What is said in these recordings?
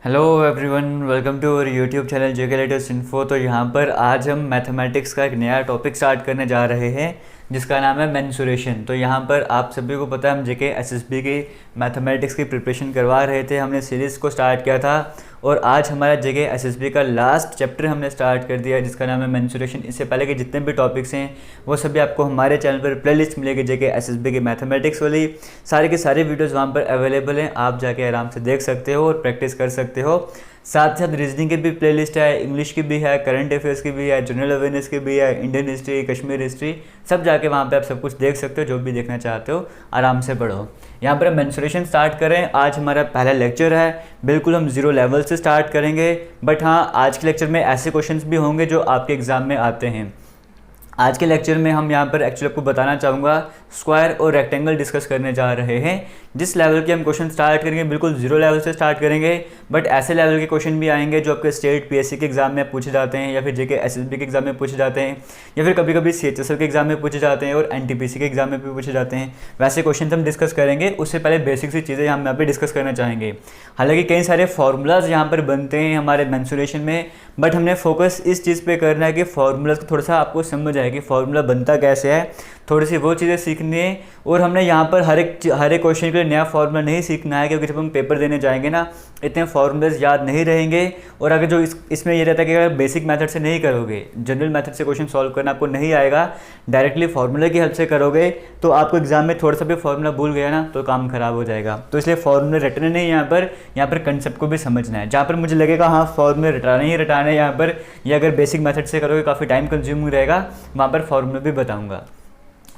Hello everyone, welcome to our YouTube channel JK latest info. तो यहाँ पर आज हम मैथमेटिक्स का एक नया टॉपिक स्टार्ट करने जा रहे हैं जिसका नाम है मेंसुरेशन। तो यहाँ पर आप सभी को पता है हम जेके एसएसबी की मैथमेटिक्स की प्रिपरेशन करवा रहे थे, हमने सीरीज़ को स्टार्ट किया था और आज हमारा जेके एसएसबी का लास्ट चैप्टर हमने स्टार्ट कर दिया जिसका नाम है मेंसुरेशन। इससे पहले के जितने भी टॉपिक्स हैं वो सभी आपको हमारे चैनल पर प्लेलिस्ट मिलेगी जेके एसएसबी की मैथमेटिक्स वाली। सारे के सारे वीडियोज़ वहाँ पर अवेलेबल हैं, आप जाके आराम से देख सकते हो और प्रैक्टिस कर सकते हो। साथ साथ रीजनिंग की भी प्लेलिस्ट है, इंग्लिश की भी है, करंट अफेयर्स की भी है, जनरल अवेयरनेस की भी है, इंडियन हिस्ट्री, कश्मीर हिस्ट्री, सब जाके वहाँ पे आप सब कुछ देख सकते हो। जो भी देखना चाहते हो आराम से पढ़ो। यहाँ पर हम मेंसुरेशन स्टार्ट करें। आज हमारा पहला लेक्चर है, बिल्कुल हम जीरो लेवल से स्टार्ट करेंगे। बट हाँ, आज के लेक्चर में ऐसे क्वेश्चंस भी होंगे जो आपके एग्ज़ाम में आते हैं। आज के लेक्चर में हम यहाँ पर एक्चुअली आपको बताना चाहूँगा स्क्वायर और रेक्टेंगल डिस्कस करने जा रहे हैं। जिस लेवल के हम क्वेश्चन स्टार्ट करेंगे बिल्कुल जीरो लेवल से स्टार्ट करेंगे, बट ऐसे लेवल के क्वेश्चन भी आएंगे जो आपके स्टेट पीएससी के एग्जाम में पूछे जाते हैं या फिर जेके एसएसबी के एग्जाम में पूछे जाते हैं या फिर कभी कभी सीएचएसएल के एग्जाम में पूछे जाते हैं और एनटीपीसी के एग्जाम में भी पूछे जाते हैं। वैसे क्वेश्चन हम डिस्कस करेंगे, उससे पहले बेसिक सी चीज़ें हम यहाँ पर डिस्कस करना चाहेंगे। हालांकि कई सारे फार्मूलाज यहाँ पर बनते हैं हमारे मेंसुरेशन में, बट हमने फोकस इस चीज़ पे करना है कि फार्मूलाज को थोड़ा सा आपको समझ आए कि फार्मूला बनता कैसे है, थोड़ी सी वो चीज़ें सीखनी है। और हमने यहाँ पर हर एक क्वेश्चन के लिए नया फार्मूला नहीं सीखना है, क्योंकि जब हम पेपर देने जाएंगे ना इतने फार्मूलाज याद नहीं रहेंगे। और अगर जो इसमें ये रहता है कि अगर बेसिक मेथड से नहीं करोगे, जनरल मेथड से क्वेश्चन सॉल्व करना आपको नहीं आएगा, डायरेक्टली फार्मूला की हेल्प से करोगे तो आपको एग्जाम में थोड़ा सा भी फार्मूला भूल गया ना तो काम खराब हो जाएगा। तो इसलिए फार्मूला रटने नहीं, यहाँ पर कंसेप्ट को भी समझना है। जहाँ पर मुझे लगेगा हाँ फार्मूला रटाना ही रटाना है यहाँ पर, या अगर बेसिक मेथड से करोगे काफ़ी टाइम कंज्यूमिंग रहेगा, वहाँ पर फार्मूला भी बताऊँगा।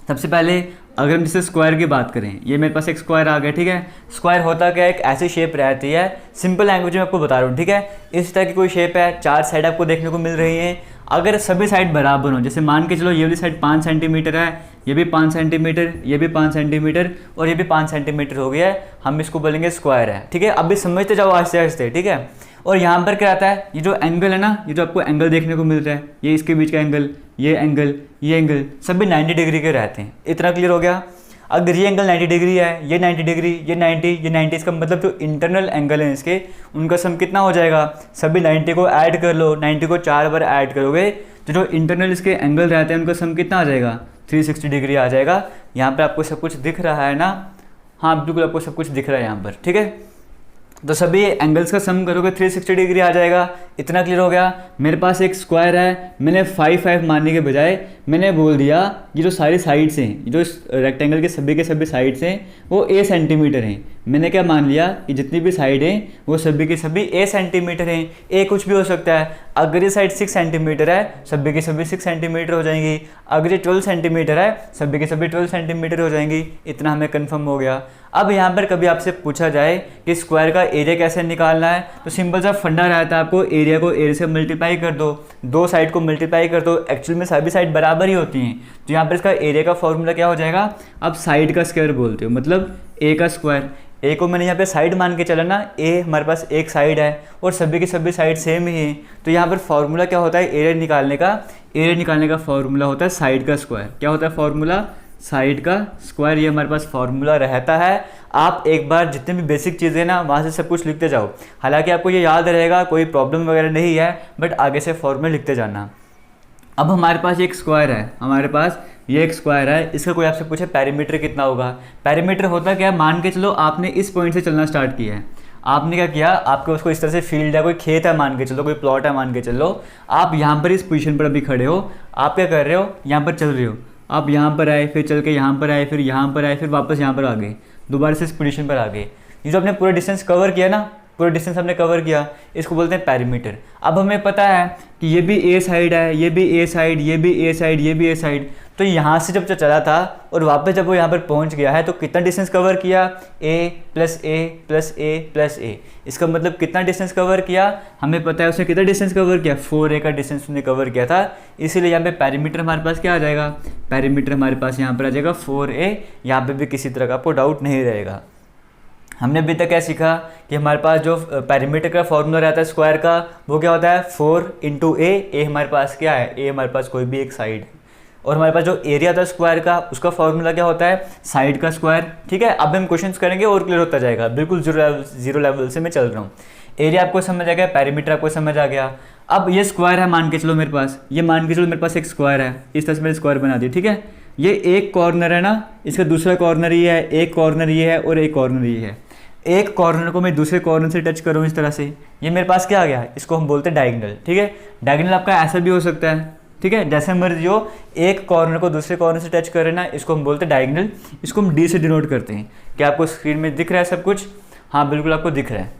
सबसे पहले अगर हम जैसे स्क्वायर की बात करें, ये मेरे पास एक स्क्वायर आ गया, ठीक है। स्क्वायर होता क्या है, एक ऐसी शेप रहती है, सिंपल लैंग्वेज में आपको बता रहा हूँ, ठीक है। इस तरह की कोई शेप है, चार साइड आपको देखने को मिल रही है। अगर सभी साइड बराबर हो, जैसे मान के चलो ये वाली साइड 5 सेंटीमीटर है, ये भी 5 सेंटीमीटर, ये भी 5 सेंटीमीटर और ये भी 5 सेंटीमीटर हो गया है, हम इसको बोलेंगे स्क्वायर है, ठीक है। अभी समझते जाओ आहिस्ते आहिस्ते, ठीक है। और यहाँ पर क्या आता है, ये जो एंगल है ना, ये जो आपको एंगल देखने को मिल रहा है, ये इसके बीच का एंगल, ये एंगल सभी 90 डिग्री के रहते हैं। इतना क्लियर हो गया। अगर ये एंगल 90 डिग्री है, ये 90 डिग्री, ये 90, इसका मतलब जो इंटरनल एंगल है इसके, उनका सम कितना हो जाएगा, सभी 90 को ऐड कर लो, 90 को 4 बार ऐड करोगे तो जो इंटरनल इसके एंगल रहते हैं उनका सम कितना आ जाएगा, 360 डिग्री आ जाएगा। यहाँ पर आपको सब कुछ दिख रहा है ना, हाँ बिल्कुल आपको सब कुछ दिख रहा है यहाँ पर, ठीक है। तो सभी एंगल्स का सम करोगे 360 डिग्री आ जाएगा। इतना क्लियर हो गया। मेरे पास एक स्क्वायर है, मैंने 5 मानने के बजाय मैंने बोल दिया ये जो सारी साइड्स हैं, ये जो रेक्टेंगल के सभी साइड्स हैं वो a सेंटीमीटर हैं। मैंने क्या मान लिया कि जितनी भी साइड हैं वो सभी के सभी a सेंटीमीटर हैं। a कुछ भी हो सकता है। अगर ये साइड 6 सेंटीमीटर है, सभी के सभी 6 सेंटीमीटर हो जाएंगी। अगर ये 12 सेंटीमीटर है, सभी के सभी 12 सेंटीमीटर हो जाएंगी। इतना हमें कन्फर्म हो गया। अब यहाँ पर कभी आपसे पूछा जाए कि स्क्वायर का एरिया कैसे निकालना है, तो सिंपल सा फंडा रहता है, आपको एरिया को एरिया से मल्टीप्लाई कर दो, दो साइड को मल्टीप्लाई कर दो। एक्चुअल में सभी साइड बराबर ही होती हैं, तो यहाँ पर इसका एरिया का फॉर्मूला क्या हो जाएगा, आप साइड का स्क्वायर बोलते हो, मतलब ए का स्क्वायर। ए को मैंने यहाँ पे साइड मान के चला ना, ए हमारे पास एक साइड है और सभी की सभी साइड सेम ही है। तो यहाँ पर फॉर्मूला क्या होता है, एरिया निकालने का फॉर्मूला होता है साइड का स्क्वायर। क्या होता है फॉर्मूला, साइड का स्क्वायर। ये हमारे पास फॉर्मूला रहता है। आप एक बार जितने भी बेसिक चीज़ें ना वहाँ से सब कुछ लिखते जाओ। हालांकि आपको ये याद रहेगा, कोई प्रॉब्लम वगैरह नहीं है, बट आगे से फॉर्मूला लिखते जाना। अब हमारे पास एक स्क्वायर है, हमारे पास ये एक स्क्वायर है, इसका कोई आपसे पूछे पेरीमीटर कितना होगा। पेरीमीटर होता क्या है, मान के चलो आपने इस पॉइंट से चलना स्टार्ट किया है। आपने क्या किया, आपके उसको इस तरह से फील्ड है, कोई खेत है मान के चलो, कोई प्लॉट है मान के चलो, आप यहाँ पर इस पोजीशन पर अभी खड़े हो। आप क्या कर रहे हो, यहाँ पर चल रहे हो। आप यहाँ पर आए, फिर चल के यहाँ पर आए, फिर यहाँ पर आए, फिर वापस यहाँ पर आ गए, दोबारा से इस पोजीशन पर आ गए। ये जो आपने पूरा डिस्टेंस कवर किया ना, पूरा डिस्टेंस हमने कवर किया, इसको बोलते हैं पेरीमीटर। अब हमें पता है कि ये भी ए साइड है, ये भी ए साइड, ये भी ए साइड, ये भी ए साइड। तो यहाँ से जब चला था और वापस जब वो यहाँ पर पहुँच गया है तो कितना डिस्टेंस कवर किया, a plus a plus a plus a. इसका मतलब कितना डिस्टेंस कवर किया, हमें पता है उसने कितना डिस्टेंस कवर किया, 4a का डिस्टेंस उसने कवर किया था। इसीलिए यहाँ पे पेरीमीटर हमारे पास क्या आ जाएगा, पेरीमीटर हमारे पास यहाँ पर आ जाएगा 4a। यहाँ पे भी किसी तरह का आपको डाउट नहीं रहेगा। हमने अभी तक क्या सीखा कि हमारे पास जो पेरीमीटर का फॉर्मूला रहता है स्क्वायर का, वो क्या होता है 4 इंटू ए हमारे पास क्या है, ए हमारे पास कोई भी एक साइड है। और हमारे पास जो एरिया था स्क्वायर का, उसका फॉर्मूला क्या होता है, साइड का स्क्वायर। ठीक है, अब हम क्वेश्चंस करेंगे और क्लियर होता जाएगा, बिल्कुल जीरो लेवल से मैं चल रहा हूँ। एरिया आपको समझ आ गया, पेरीमीटर आपको समझ आ गया। अब ये स्क्वायर है मान के चलो मेरे पास, ये मान के चलो मेरे पास एक स्क्वायर है, इस तरह से मैंने स्क्वायर बना दी, ठीक है। ये एक कॉर्नर है ना, इसका दूसरा कॉर्नर ये है, एक कॉर्नर ये है और एक कॉर्नर ये है। एक कॉर्नर को मैं दूसरे कॉर्नर से टच करूँ इस तरह से, ये मेरे पास क्या आ गया, इसको हम बोलते हैं डायगोनल, ठीक है। डायगोनल आपका ऐसा भी हो सकता है, ठीक है, जैसे मर्जी हो, एक कॉर्नर को दूसरे कॉर्नर से टच करे ना, इसको हम बोलते हैं डायगोनल। इसको हम डी से डिनोट करते हैं। क्या आपको स्क्रीन में दिख रहा है सब कुछ? हाँ बिल्कुल आपको दिख रहा है।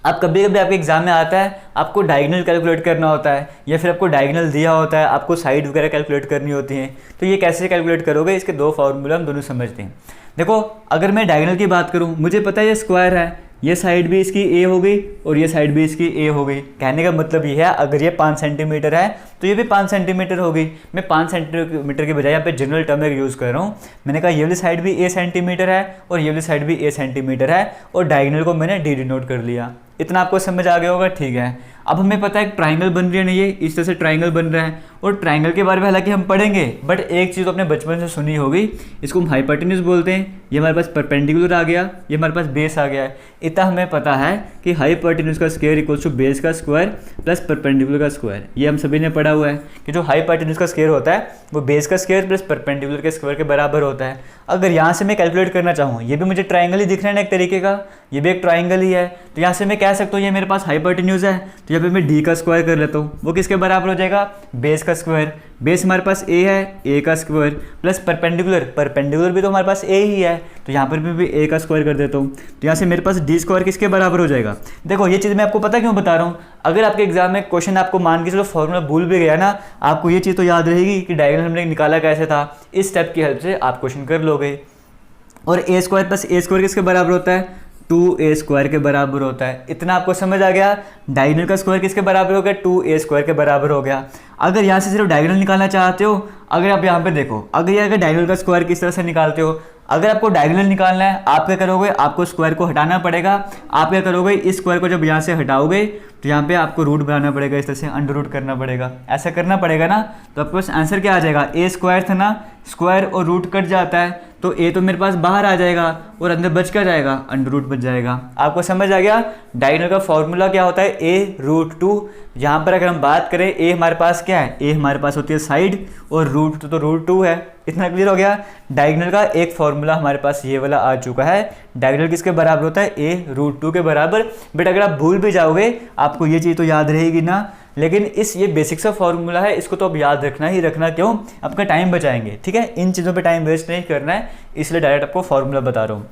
अब कभी कभी आपके एग्जाम में आता है, आपको डायगोनल कैलकुलेट करना होता है, या फिर आपको डायगोनल दिया होता है, आपको साइड वगैरह कैलकुलेट करनी होती हैं, तो ये कैसे कैलकुलेट करोगे, इसके दो फार्मूला हम दोनों समझते हैं। देखो अगर मैं डायगोनल की बात करूँ, मुझे पता है ये स्क्वायर है, ये साइड भी इसकी ए हो गई और ये साइड भी इसकी ए हो गई। कहने का मतलब ये है, अगर ये 5 सेंटीमीटर है तो ये भी 5 सेंटीमीटर हो गई। मैं 5 सेंटीमीटर के बजाय यहाँ पे जनरल टर्म एक यूज़ कर रहा हूँ। मैंने कहा ये वाली साइड भी ए सेंटीमीटर है और ये वाली साइड भी ए सेंटीमीटर है, और डायगोनल को मैंने डी डिनोट कर लिया। इतना आपको समझ आ गया होगा, ठीक है। अब हमें पता है एक ट्राइंगल बन रही है ना, ये इस तरह से ट्राइंगल बन रहा है, और ट्राइंगल के बारे में हालांकि हम पढ़ेंगे, बट एक चीज़ तो अपने बचपन से सुनी होगी, इसको हम हाइपोटेन्यूज बोलते हैं। ये हमारे पास परपेंडिकुलर आ गया, ये हमारे पास बेस आ गया है। इतना हमें पता है कि हाइपोटेन्यूज का स्क्वायर इक्वल्स टू बेस का स्क्वायर प्लस परपेंडिकुलर का स्क्वायर। ये हम सभी ने पढ़ा हुआ है कि जो हाइपोटेन्यूज का स्क्वायर होता है वो बेस का स्क्वायर प्लस परपेंडिकुलर के स्क्वायर के बराबर होता है। अगर यहाँ से मैं कैलकुलेट करना चाहूँ, ये भी मुझे ट्राइंगल ही दिख रहा है ना एक तरीके का, ये भी एक ट्राइंगल ही है, तो यहाँ से मैं कह सकता हूँ ये मेरे पास हाइपोटेन्यूज है, तो यहाँ पे मैं डी का स्क्वायर कर लेता हूँ। वो किसके बराबर हो जाएगा? बेस का स्क्वायर। बेस हमारे पास ए है, ए का स्क्वायर प्लस परपेंडिकुलर, परपेंडिकुलर भी तो हमारे पास ए ही है, तो यहाँ पर भी ए का स्क्वायर कर देता हूँ। तो यहाँ से मेरे पास डी स्क्वायर किसके बराबर हो जाएगा? देखो ये चीज़ मैं आपको पता क्यों बता रहा हूँ, अगर आपके एग्जाम में क्वेश्चन आपको मान के चलो फॉर्मूला भूल भी गया ना, आपको ये चीज़ तो याद रहेगी कि डायगोनल हमने निकाला कैसे था। इस स्टेप की हेल्प से आप क्वेश्चन कर लोगे। और ए स्क्वायर प्लस ए स्क्वायर किसके बराबर होता है? 2a स्क्वायर के बराबर होता है। इतना आपको समझ आ गया। डायगोनल का स्क्वायर किसके बराबर हो गया? 2a स्क्वायर के बराबर हो गया। अगर यहाँ से सिर्फ डायगोनल निकालना चाहते हो, अगर आप यहाँ पे देखो, अगर डायगोनल का स्क्वायर किस तरह से निकालते हो, अगर आपको डायगोनल निकालना है, आप क्या करोगे? आपको स्क्वायर को हटाना पड़ेगा। आप क्या करोगे? इस स्क्वायर को जब यहाँ से हटाओगे तो यहाँ पे आपको रूट बनाना पड़ेगा, इस तरह से अंडर रूट करना पड़ेगा। ऐसा करना पड़ेगा ना, तो आपके पास आंसर क्या आ जाएगा? ए स्क्वायर था ना, स्क्वायर और रूट कट जाता है, तो ए तो मेरे पास बाहर आ जाएगा और अंदर बच क्या जाएगा? अंडर रूट बच जाएगा। आपको समझ आ गया? डायगोनल का फॉर्मूला क्या होता है? ए रूट 2। यहाँ पर अगर हम बात करें, ए हमारे पास क्या है? ए हमारे पास होती है साइड, और रूट तो रूट 2 है। इतना क्लियर हो गया? डायगोनल का एक फॉर्मूला हमारे पास ये वाला आ चुका है। डायगोनल किसके बराबर होता है? ए रूट 2 के बराबर। बट अगर आप भूल भी जाओगे, आपको ये चीज़ तो याद रहेगी ना, लेकिन ये बेसिक सा फॉर्मूला है, इसको तो अब याद रखना ही रखना। क्यों? आपका टाइम बचाएंगे, ठीक है। इन चीज़ों पे टाइम वेस्ट नहीं करना है, इसलिए डायरेक्ट आपको फॉर्मूला बता रहा हूँ।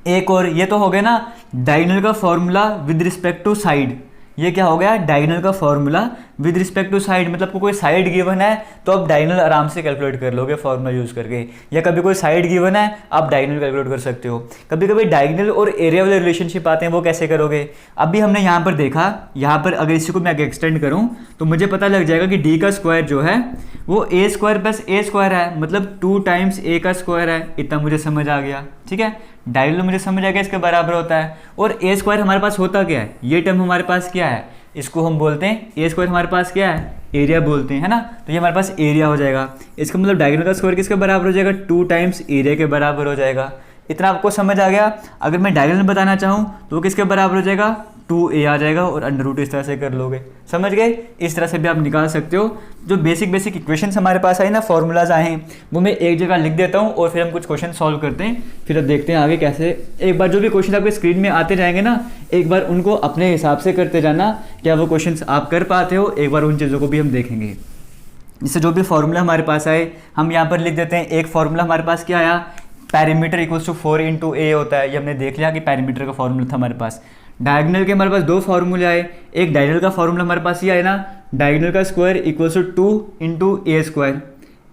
एक और ये तो हो गया ना डायगोनल का formula with respect to side. ये क्या हो गया? डायगोनल का formula with respect to side. मतलब को कोई साइड गिवन है तो आप डायगोनल आराम से कैलकुलेट कर लोगे फॉर्मूला यूज़ करके, या कभी कोई साइड गिवन है आप डायगोनल कैलकुलेट कर सकते हो। कभी कभी डायगोनल और एरिया वाले रिलेशनशिप आते हैं, वो कैसे करोगे? अभी हमने यहाँ पर देखा, यहाँ पर अगर इसी को मैं आगे एक्सटेंड करूँ तो मुझे पता लग जाएगा कि डी का स्क्वायर जो है वो ए स्क्वायर प्लस ए स्क्वायर है, मतलब 2 टाइम्स ए का स्क्वायर है। इतना मुझे समझ आ गया, ठीक है। डायगोनल मुझे समझ आ गया इसके बराबर होता है। और ए स्क्वायर हमारे पास होता क्या है? ये टर्म हमारे पास क्या है? इसको हम बोलते हैं ए स्क्वायर, हमारे पास क्या है? एरिया बोलते हैं, है ना। तो ये हमारे पास एरिया हो जाएगा। इसका मतलब डायगोनल का स्क्वायर किसके बराबर हो जाएगा? 2 टाइम्स एरिया के बराबर हो जाएगा। इतना आपको समझ आ गया। अगर मैं डायगोनल बताना चाहूँ तो वो किसके बराबर हो जाएगा? 2a आ जाएगा, और अंडर रूट इस तरह से कर लोगे। समझ गए? इस तरह से भी आप निकाल सकते हो। जो बेसिक इक्वेशंस हमारे पास आए ना, फॉर्मूलाज आए हैं, वो मैं एक जगह लिख देता हूँ और फिर हम कुछ क्वेश्चन सॉल्व करते हैं। फिर अब देखते हैं आगे कैसे। एक बार जो भी क्वेश्चन आपके स्क्रीन में आते जाएंगे ना, एक बार उनको अपने हिसाब से करते जाना, क्या वो क्वेश्चन आप कर पाते हो। एक बार उन चीज़ों को भी हम देखेंगे। इससे जो भी फॉर्मूला हमारे पास आए हम यहाँ पर लिख देते हैं। एक फॉर्मूला हमारे पास क्या आया? पैरीमीटर इक्वल्स टू 4 × a होता है। ये हमने देख लिया कि पैरीमीटर का फॉर्मूला था हमारे पास। डायगोनल के हमारे पास 2 फार्मूले आए। एक डायगोनल का फॉर्मूला हमारे पास ये आया ना, डायगोनल का square equals to 2 × a square.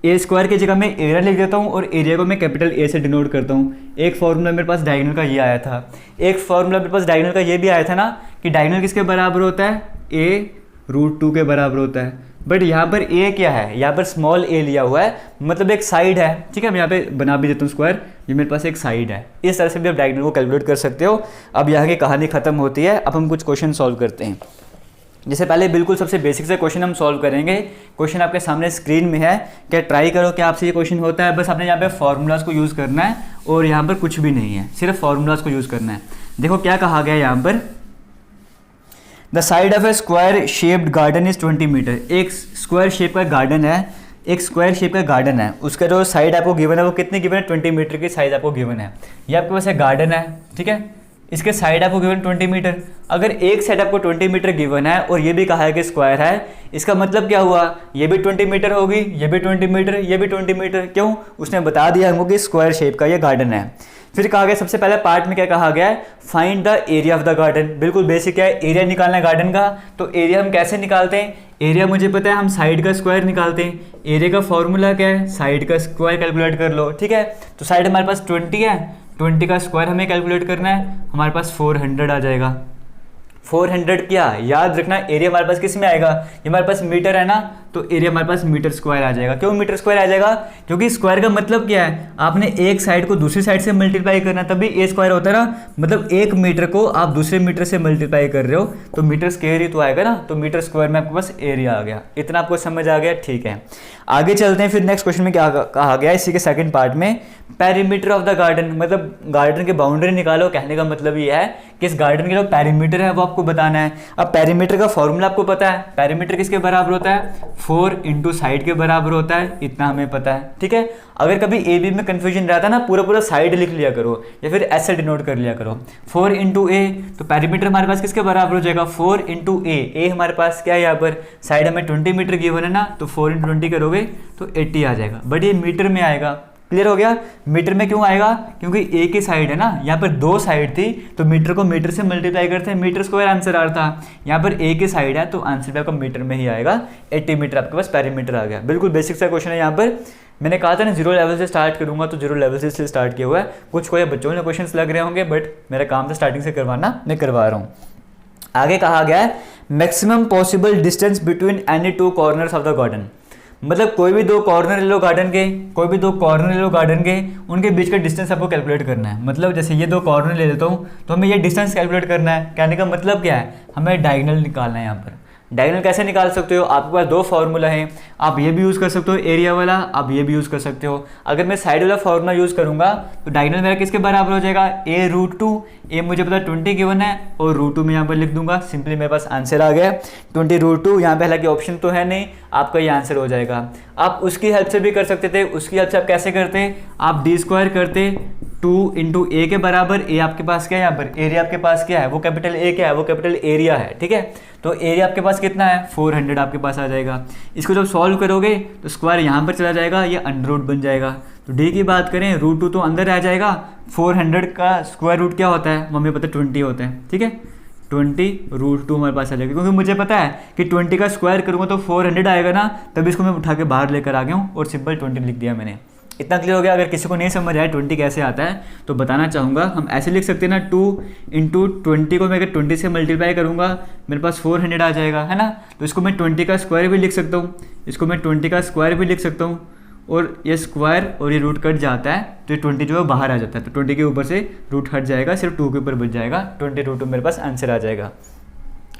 A square की जगह मैं एरिया लिख देता हूँ और एरिया को मैं कैपिटल ए से डिनोट करता हूँ। एक फॉर्मूला मेरे पास डायगोनल का ये आया था। एक फॉर्मूला मेरे पास डायगोनल का ये भी आया था ना कि डायगोनल किसके बराबर होता है? ए रूट 2 के बराबर होता है। बट यहाँ पर ए क्या है? यहाँ पर स्मॉल ए लिया हुआ है, मतलब एक साइड है, ठीक है। मैं यहाँ पे बना भी देता हूँ स्क्वायर, ये मेरे पास एक साइड है। इस तरह से भी आप डायगोनल को कैलकुलेट कर सकते हो। अब यहाँ की कहानी खत्म होती है। अब हम कुछ क्वेश्चन सॉल्व करते हैं। जैसे पहले बिल्कुल सबसे बेसिक से क्वेश्चन हम सॉल्व करेंगे। क्वेश्चन आपके सामने स्क्रीन में है, क्या ट्राई करो कि आपसे ये क्वेश्चन होता है। बस आपने यहाँ पे फॉर्मूलाज को यूज़ करना है और यहाँ पर कुछ भी नहीं है, सिर्फ फॉर्मूलाज को यूज़ करना है। देखो क्या कहा गया है यहाँ पर, the side of a square shaped garden is 20 metre. एक स्क्वायर शेप का गार्डन है, एक स्क्वायर शेप का गार्डन है, उसका जो साइड आपको गिवन है वो कितनी गिवन है, 20 मीटर की साइज आपको गिवन है। ये आपके पास एक गार्डन है, ठीक है, इसके साइड आपको गिवन 20 मीटर। अगर एक साइड आपको 20 मीटर गिवन है और ये भी कहा है कि स्क्वायर है, इसका मतलब क्या हुआ, ये भी 20 मीटर होगी, ये भी 20 मीटर, ये भी 20 मीटर। क्यों, उसने बता दिया हमको कि स्क्वायर शेप का ये गार्डन है। फिर कहा गया सबसे पहले पार्ट में क्या कहा गया है, find the area of the garden. बिल्कुल बेसिक है, एरिया निकालना है गार्डन का। तो एरिया हम कैसे निकालते हैं, एरिया मुझे पता है, हम साइड का स्क्वायर निकालते हैं। एरिया का फॉर्मूला क्या है, साइड का स्क्वायर कैलकुलेट कर लो, ठीक है। तो साइड हमारे पास 20 है, 20 का स्क्वायर हमें कैलकुलेट करना है, हमारे पास 400 आ जाएगा। 400 क्या याद रखना, एरिया हमारे पास किस में आएगा, ये हमारे पास मीटर है ना, तो एरिया हमारे पास मीटर स्क्वायर आ जाएगा। क्यों मीटर स्क्वायर आ जाएगा, क्योंकि स्क्वायर का मतलब क्या है, आपने एक साइड को दूसरी साइड से मल्टीप्लाई करना, तभी ए स्क्वायर होता है ना। मतलब एक मीटर को आप दूसरे मीटर से मल्टीप्लाई कर रहे हो तो मीटर स्क्वायर ही तो आएगा ना, तो मीटर स्क्वायर में आपके पास एरिया आ गया। इतना आपको समझ आ गया, ठीक है। आगे चलते हैं, फिर नेक्स्ट क्वेश्चन में क्या कहा गया इसी के सेकंड पार्ट में, पेरीमीटर ऑफ द गार्डन, मतलब गार्डन की बाउंड्री निकालो। कहने का मतलब ये है कि इस गार्डन के जो पेरीमीटर है वो आपको बताना है। अब पेरीमीटर का फॉर्मूला आपको पता है, पेरीमीटर किसके बराबर होता है, 4 इंटू साइड के बराबर होता है, इतना हमें पता है, ठीक है। अगर कभी ए बी में कंफ्यूजन रहता है ना, पूरा पूरा साइड लिख लिया करो या फिर ऐसे डिनोट कर लिया करो, 4 इंटू ए। तो पेरीमीटर हमारे पास किसके बराबर हो जाएगा, 4 इंटू ए हमारे पास क्या है, यहाँ पर साइड हमें 20 मीटर गिवन है ना, तो 4 इंटू 20 करोगे तो 80 आ जाएगा। बट ये मीटर में आएगा, क्लियर हो गया। मीटर में क्यों आएगा, क्योंकि एक ही साइड है ना, यहाँ पर 2 साइड थी तो मीटर को मीटर से मल्टीप्लाई करते हैं, मीटर स्क्वायर आंसर आ रहा था। यहाँ पर एक ही साइड है तो आंसर भी आपका मीटर में ही आएगा, 80 मीटर आपके पास पेरीमीटर आ गया। बिल्कुल बेसिक सा क्वेश्चन है। यहाँ पर मैंने कहा था ना 0 लेवल से स्टार्ट करूंगा, तो 0 लेवल से इसलिए स्टार्ट किया हुआ है। कुछ कोई बच्चों ने क्वेश्चन लग रहे होंगे, बट मेरा काम था स्टार्टिंग से करवाना, मैं करवा रहा हूँ। आगे कहा गया है maximum possible distance between any 2 corners of the garden. मतलब कोई भी 2 कॉर्नर ले लो गार्डन के, कोई भी 2 कॉर्नर ले लो गार्डन के, उनके बीच का डिस्टेंस आपको कैलकुलेट करना है। मतलब जैसे ये 2 कॉर्नर ले लेता हूँ तो हमें ये डिस्टेंस कैलकुलेट करना है। कहने का मतलब क्या है, हमें डायगोनल निकालना है। यहाँ पर डायगोनल कैसे निकाल सकते हो, आपके पास 2 फार्मूला हैं, आप ये भी यूज़ कर सकते हो एरिया वाला, आप ये भी यूज़ कर सकते हो। अगर मैं साइड वाला फार्मूला यूज़ करूंगा तो डायगोनल मेरा किसके बराबर हो जाएगा, a√2। ए मुझे पता 20 गिवन है और √2 में यहाँ पर लिख दूंगा, सिंपली मेरे पास आंसर आ गया 20√2। यहाँ पे हालांकि ऑप्शन तो है नहीं, आपका ये आंसर हो जाएगा। आप उसकी हेल्प से भी कर सकते थे, उसकी हेल्प से आप कैसे करते, आप d² करते 2 इंटू ए के बराबर। ए आपके पास क्या है, यहाँ पर एरिया आपके पास क्या है, वो कैपिटल ए क्या है, वो कैपिटल एरिया है, ठीक है। तो एरिया आपके पास कितना है, 400 आपके पास आ जाएगा। इसको जब सॉल्व करोगे तो स्क्वायर यहाँ पर चला जाएगा, ये अंडर बन जाएगा। तो डी की बात करें √2 तो अंदर आ जाएगा, 400 का स्क्वायर रूट क्या होता है, हमें पता 20 होता है, ठीक है। 20√2 हमारे पास आ जाएगा, क्योंकि मुझे पता है कि 20 का स्क्वायर करूँगा तो 400 आएगा ना, तभी इसको मैं उठा के बाहर लेकर आ गया हूँ और सिंपल 20 लिख दिया मैंने। इतना क्लियर हो गया। अगर किसी को नहीं समझ आया 20 कैसे आता है तो बताना चाहूँगा, हम ऐसे लिख सकते हैं ना, 2 इंटू 20 को मैं अगर 20 से मल्टीप्लाई करूँगा मेरे पास 400 आ जाएगा, है ना। तो इसको मैं 20 का स्क्वायर भी लिख सकता हूँ, इसको मैं 20 का स्क्वायर भी लिख सकता हूँ, और ये स्क्वायर और ये रूट कट जाता है तो ये 20 जो है बाहर आ जाता है, तो 20 के ऊपर से रूट हट जाएगा, सिर्फ 2 के ऊपर बच जाएगा, 20√2 मेरे पास आंसर आ जाएगा।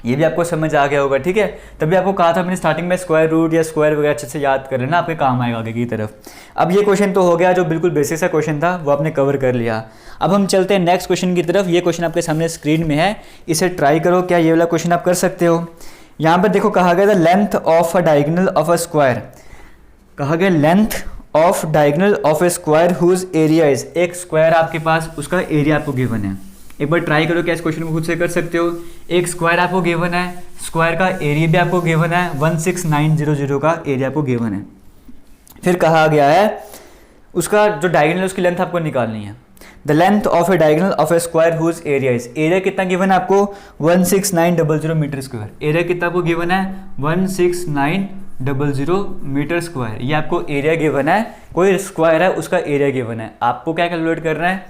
ये भी आपको समझ आ गया होगा, ठीक है। तभी आपको कहा था मैंने स्टार्टिंग में स्क्वायर रूट या स्क्वायर वगैरह अच्छे से याद कर लेना, आपके काम आएगा आगे की तरफ। अब ये क्वेश्चन तो हो गया, जो बिल्कुल बेसिक सा क्वेश्चन था वो आपने कवर कर लिया। अब हम चलते हैं नेक्स्ट क्वेश्चन की तरफ। ये क्वेश्चन आपके सामने स्क्रीन में है, इसे ट्राई करो, क्या ये वाला क्वेश्चन आप कर सकते हो। यहाँ पर देखो कहा गया था length of a diagonal of a square, कहा गया length of diagonal of a square whose area is. एक स्क्वायर आपके पास, उसका एरिया आपको गिवन है। एक बार ट्राई करो क्या इस क्वेश्चन को खुद से कर सकते हो। एक स्क्वायर आपको गिवन है, स्क्वायर का एरिया भी आपको गिवन है, 16900 का एरिया आपको गिवन है। फिर कहा गया है उसका जो डायगोनल है उसकी लेंथ आपको निकालनी है। The length of a diagonal of a square whose area is. Area कितना गिवन है आपको, 16900 मीटर स्क्वायर। एरिया कितना आपको गिवन है, 16900 मीटर स्क्वायर। ये आपको एरिया गिवन है, कोई स्क्वायर है उसका एरिया गिवन है। आपको क्या कैलकुलेट करना है,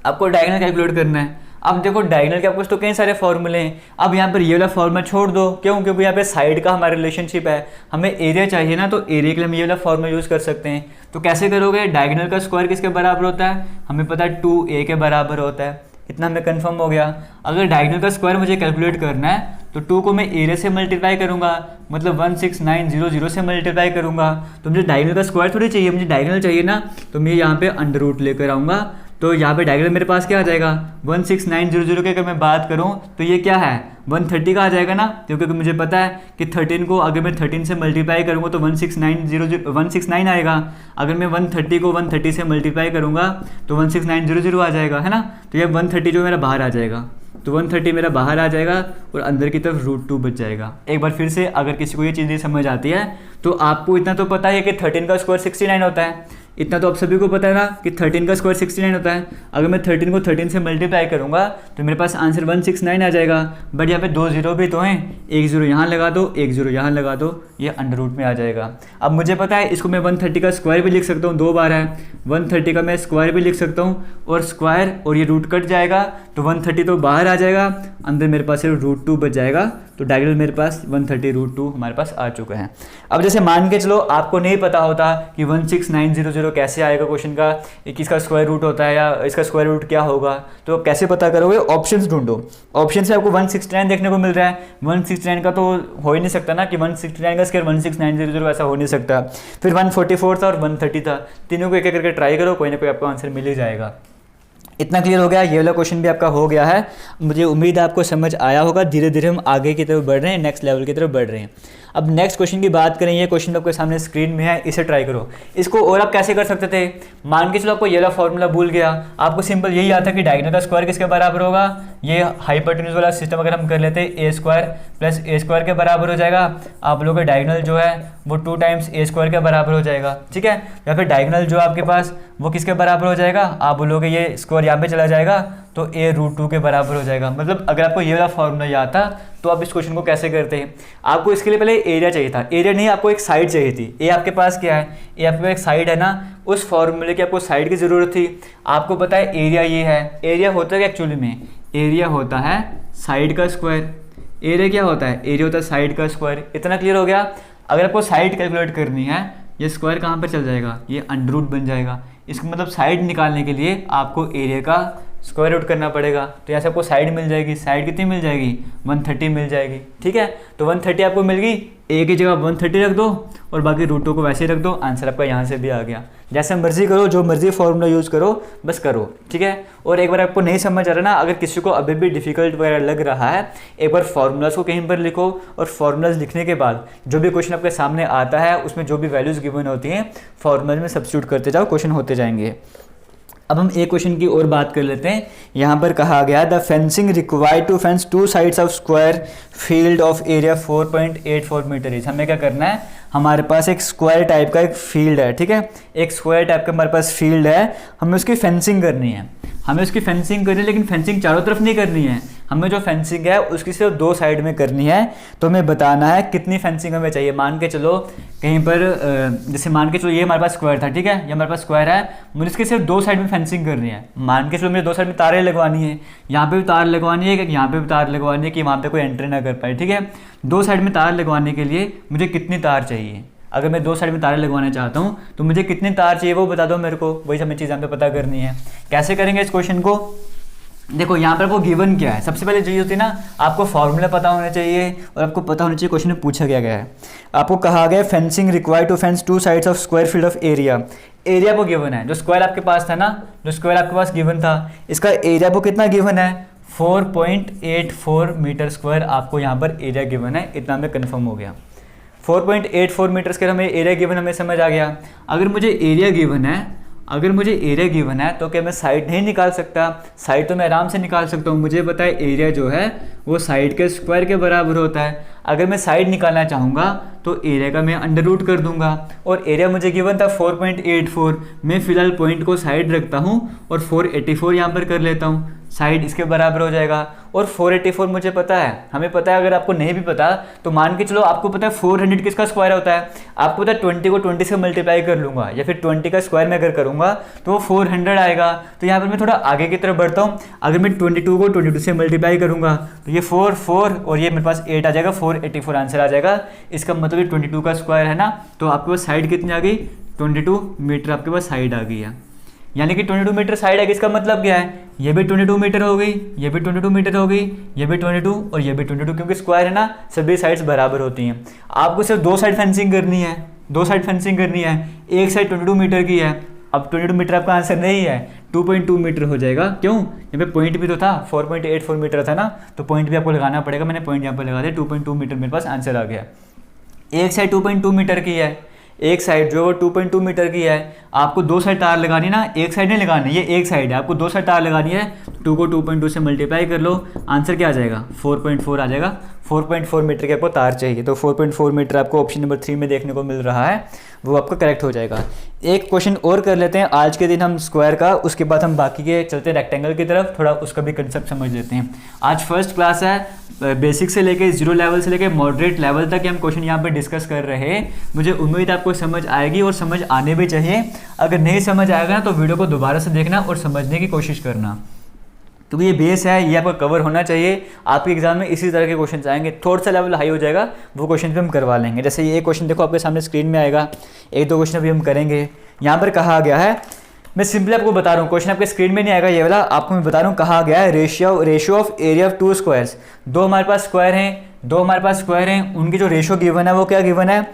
आपको डायगोनल कैलकुलेट करना है। अब देखो डायगोनल के आपको तो कई सारे फॉर्मूले हैं। अब यहाँ पर ये वाला फॉर्मूला छोड़ दो, क्यों, क्योंकि यहाँ पे साइड का हमारा रिलेशनशिप है, हमें एरिया चाहिए ना, तो एरिया के लिए हम ये वाला फॉर्मूला यूज़ कर सकते हैं। तो कैसे करोगे, डायगोनल का स्क्वायर किसके बराबर होता है, हमें पता है 2a के बराबर होता है, इतना हमें कंफर्म हो गया। अगर डायगोनल का स्क्वायर मुझे कैलकुलेट करना है तो 2 को मैं एरिया से मल्टीप्लाई करूंगा, मतलब 16900 से मल्टीप्लाई करूंगा। तो मुझे डायगोनल का स्क्वायर थोड़ी चाहिए, मुझे डायगोनल चाहिए ना, तो मैं यहाँ पे अंडर रूट लेकर आऊँगा, तो यहाँ पे डायगोनल मेरे पास क्या आ जाएगा 16900 की अगर मैं बात करूँ तो ये क्या है 130 का आ जाएगा ना, क्योंकि मुझे पता है कि 13 को अगर मैं 13 से मल्टीप्लाई करूँगा तो 169 आएगा। अगर मैं 130 को 130 से मल्टीप्लाई करूँगा तो 16900 आ जाएगा, है ना। तो ये 130 जो मेरा बाहर आ जाएगा, तो 130 मेरा बाहर आ जाएगा और अंदर की तरफ √2 बच जाएगा। एक बार फिर से अगर किसी को ये चीज़ें समझ आती है तो आपको इतना तो पता है कि 13 का स्क्वायर 69 होता है, इतना तो आप सभी को पता है ना कि 13 का स्क्वायर 69 होता है। अगर मैं 13 को 13 से मल्टीप्लाई करूंगा तो मेरे पास आंसर 169 आ जाएगा। बट यहाँ पे 2 जीरो भी तो हैं, एक जीरो यहाँ लगा दो, एक जीरो यहाँ लगा दो, ये अंडर रूट में आ जाएगा। अब मुझे पता है इसको मैं 130 का स्क्वायर भी लिख सकता हूँ, 2 बार है 130 का मैं स्क्वायर भी लिख सकता हूँ, और स्क्वायर और ये रूट कट जाएगा तो 130 तो बाहर आ जाएगा, अंदर मेरे पास सिर्फ √2 बच जाएगा। तो डायगोनल मेरे पास 130 √2 हमारे पास आ चुका है। अब जैसे मान के चलो आपको नहीं पता होता कि 16900 कैसे आएगा क्वेश्चन का, किसका स्क्वायर रूट होता है या इसका स्क्वायर रूट क्या होगा, तो कैसे पता करोगे? ऑप्शंस ढूंढो। ऑप्शन से आपको 169 देखने को मिल रहा है, 169 का तो हो ही नहीं सकता ना कि 169 का स्क्वायर 16900 ऐसा हो नहीं सकता। फिर 144 था और 130 था, तीनों को एक एक करके ट्राई करो, कोई ना कोई आपको आंसर मिल ही जाएगा। इतना क्लियर हो गया, ये वाला क्वेश्चन भी आपका हो गया है। मुझे उम्मीद है आपको समझ आया होगा। धीरे धीरे हम आगे की तरफ बढ़ रहे हैं, नेक्स्ट लेवल की तरफ बढ़ रहे हैं। अब नेक्स्ट क्वेश्चन की बात करें, ये क्वेश्चन आपके सामने स्क्रीन में है, इसे ट्राई करो। इसको और आप कैसे कर सकते थे? मान के चलो आपको ये वाला फॉर्मूला भूल गया, आपको सिंपल यही आता कि डायगोनल का स्क्वायर किसके बराबर होगा, ये हाइपोटेन्यूज वाला सिस्टम अगर हम कर लेते a² + a² के बराबर हो जाएगा। आप लोगों का डायगोनल जो है वो 2 टाइम्स a² के बराबर हो जाएगा, ठीक है। या फिर डायगोनल जो आपके पास वो किसके बराबर हो जाएगा, आप बोलोगे ये स्क्वायर यहाँ पे चला जाएगा तो a √2 के बराबर हो जाएगा। मतलब अगर आपको ये वाला फॉर्मूला याद था तो आप इस क्वेश्चन को कैसे करते हैं? आपको इसके लिए पहले एरिया चाहिए था, एरिया नहीं, आपको एक साइड चाहिए थी। ए आपके पास क्या है, ए आपके पास एक साइड है ना, उस फॉर्मूले की आपको साइड की ज़रूरत थी। आपको पता है एरिया ये है, एरिया होता है एक्चुअली में, एरिया होता है साइड का स्क्वायर। एरिया क्या होता है? एरिया होता है साइड का स्क्वायर। इतना क्लियर हो गया। अगर आपको साइड कैलकुलेट करनी है, ये स्क्वायर कहाँ पर चल जाएगा, ये अंडर रूट बन जाएगा। इसका मतलब साइड निकालने के लिए आपको एरिया का स्क्वायर रूट करना पड़ेगा। तो यहाँ से आपको साइड मिल जाएगी, साइड कितनी मिल जाएगी, 130 मिल जाएगी, ठीक है। तो 130 आपको मिल गई, ए की जगह 130 रख दो और बाकी √2 को वैसे ही रख दो, आंसर आपका यहाँ से भी आ गया। जैसे मर्जी करो, जो मर्जी फॉर्मूला यूज़ करो, बस करो, ठीक है। और एक बार आपको नहीं समझ आ रहा ना, अगर किसी को अभी भी डिफिकल्ट वगैरह लग रहा है, एक बार फार्मूलाज को कहीं पर लिखो और फार्मूलाज लिखने के बाद जो भी क्वेश्चन आपके सामने आता है उसमें जो भी वैल्यूज़ गिवन होती हैं फार्मूलाज में सब्स्टिट्यूट करते जाओ, क्वेश्चन होते जाएंगे। अब हम एक क्वेश्चन की और बात कर लेते हैं। यहाँ पर कहा गया the fencing required to fence 2 sides of square field of area 4.84 metre is. हमें क्या करना है, हमारे पास एक स्क्वायर टाइप का एक फील्ड है, ठीक है, एक स्क्वायर टाइप का हमारे पास फील्ड है, हमें उसकी फेंसिंग करनी है। हमें उसकी फेंसिंग करनी है, लेकिन फेंसिंग चारों तरफ नहीं करनी है, हमें जो फेंसिंग है उसकी सिर्फ 2 साइड में करनी है। तो हमें बताना है कितनी फेंसिंग हमें चाहिए। मान के चलो कहीं पर जैसे मान के चलो ये हमारे पास स्क्वायर था, ठीक है, ये हमारे पास स्क्वायर है, मुझे इसके सिर्फ 2 साइड में फेंसिंग करनी है। मान के चलो मुझे 2 साइड में तारें लगवानी है, यहाँ पे भी तार लगवानी है, यहाँ पे भी तार लगवानी है कि वहाँ पे कोई एंट्री ना कर पाए, ठीक है। 2 साइड में तार लगवाने के लिए मुझे कितनी तार चाहिए? अगर मैं 2 साइड में तारे लगवाना चाहता हूँ तो मुझे कितनी तार चाहिए वो बता दो मेरे को, वही हमें चीज़ यहाँ पे पता करनी है। कैसे करेंगे इस क्वेश्चन को? देखो यहाँ पर वो गिवन क्या है, सबसे पहले चीज़ होती है ना, आपको फॉर्मूला पता होना चाहिए और आपको पता होना चाहिए क्वेश्चन में पूछा क्या गया है। आपको कहा गया fencing required to fence 2 sides of square field of area. Area को गिवन है, जो स्क्वायर आपके पास था ना, जो स्क्वायर आपके पास गिवन था, इसका एरिया को कितना गिवन है, 4.84 मीटर स्क्वायर आपको यहाँ पर एरिया गिवन है। इतना हमें कन्फर्म हो गया, 4.84 मीटर स्क्वायर हमें एरिया गिवन, हमें समझ आ गया। अगर मुझे एरिया गिवन है, अगर मुझे एरिया गिवन है तो क्या मैं साइड नहीं निकाल सकता? साइड तो मैं आराम से निकाल सकता हूँ। मुझे पता है एरिया जो है वो साइड के स्क्वायर के बराबर होता है। अगर मैं साइड निकालना चाहूँगा तो एरिया का मैं अंडर रूट कर दूंगा, और एरिया मुझे गिवन था 4.84। मैं फिलहाल पॉइंट को साइड रखता हूँ और 484 यहाँ पर कर लेता हूँ, साइड इसके बराबर हो जाएगा। और 484 मुझे पता है, हमें पता है। अगर आपको नहीं भी पता तो मान के चलो आपको पता है 400 किसका स्क्वायर होता है, आपको पता है 20 को 20 से मल्टीप्लाई कर लूँगा, या फिर 20 का स्क्वायर में अगर करूँगा तो वो 400 आएगा। तो यहाँ पर मैं थोड़ा आगे की तरफ बढ़ता हूँ। अगर मैं 22 को 22 से मल्टीप्लाई करूँगा तो ये 4 और ये मेरे पास 8 आ जाएगा, 484 आंसर आ जाएगा। इसका मतलब ये 22 का स्क्वायर है ना, तो आपके पास साइड कितनी आ गई, 22 मीटर आपके पास साइड आ गई है। यानी कि 22 मीटर साइड है। इसका मतलब क्या है, ये भी 22 मीटर हो गई, ये भी 22 मीटर हो गई, ये भी 22 और ये भी 22, क्योंकि स्क्वायर है ना, सभी साइड्स बराबर होती हैं। आपको सिर्फ 2 साइड फेंसिंग करनी है, 2 साइड फेंसिंग करनी है। एक साइड 22 मीटर की है। अब 22 मीटर आपका आंसर नहीं है, 2.2 मीटर हो जाएगा। क्यों? यहाँ पे पॉइंट भी तो था, 4.84 मीटर था ना, तो पॉइंट भी आपको लगाना पड़ेगा। मैंने पॉइंट यहाँ पर लगा दिया, 2.2 मीटर मेरे पास आंसर आ गया। एक साइड 2.2 मीटर की है, एक साइड जो 2.2 मीटर की है, आपको दो साइड तार लगानी ना, एक साइड नहीं लगानी, ये एक साइड है, आपको दो साइड तार लगानी है। 2 को 2.2 से मल्टीप्लाई कर लो, आंसर क्या आ जाएगा? 4.4 आ जाएगा। 4.4 मीटर के आपको तार चाहिए, तो 4.4 मीटर आपको ऑप्शन नंबर 3 में देखने को मिल रहा है, वो आपका करेक्ट हो जाएगा। एक क्वेश्चन और कर लेते हैं आज के दिन हम स्क्वायर का, उसके बाद हम बाकी के चलते हैं रेक्टेंगल की तरफ, थोड़ा उसका भी कंसेप्ट समझ लेते हैं। आज फर्स्ट क्लास है, बेसिक से लेके जीरो लेवल से लेके मॉडरेट लेवल तक हम क्वेश्चन यहाँ पे डिस्कस कर रहे हैं। मुझे उम्मीद आपको समझ आएगी और समझ आने भी चाहिए। अगर नहीं समझ आएगा ना तो वीडियो को दोबारा से देखना और समझने की कोशिश करना, क्योंकि ये बेस है, ये आपका कवर होना चाहिए। आपके एग्जाम में इसी तरह के क्वेश्चन आएंगे, थोड़ा सा लेवल हाई हो जाएगा, वो क्वेश्चन भी हम करवा लेंगे। जैसे ये क्वेश्चन देखो आपके सामने स्क्रीन में आएगा, एक दो क्वेश्चन अभी हम करेंगे। यहाँ पर कहा गया है, मैं सिंपली आपको बता रहा हूँ, क्वेश्चन आपके स्क्रीन में नहीं आएगा ये वाला, आपको मैं बता रहा हूँ। कहा गया है ratio of area of to squares. दो हमारे पास स्क्वायर हैं, दो हमारे पास स्क्वायर हैं, उनकी जो रेशियो गिवन है वो क्या गिवन है?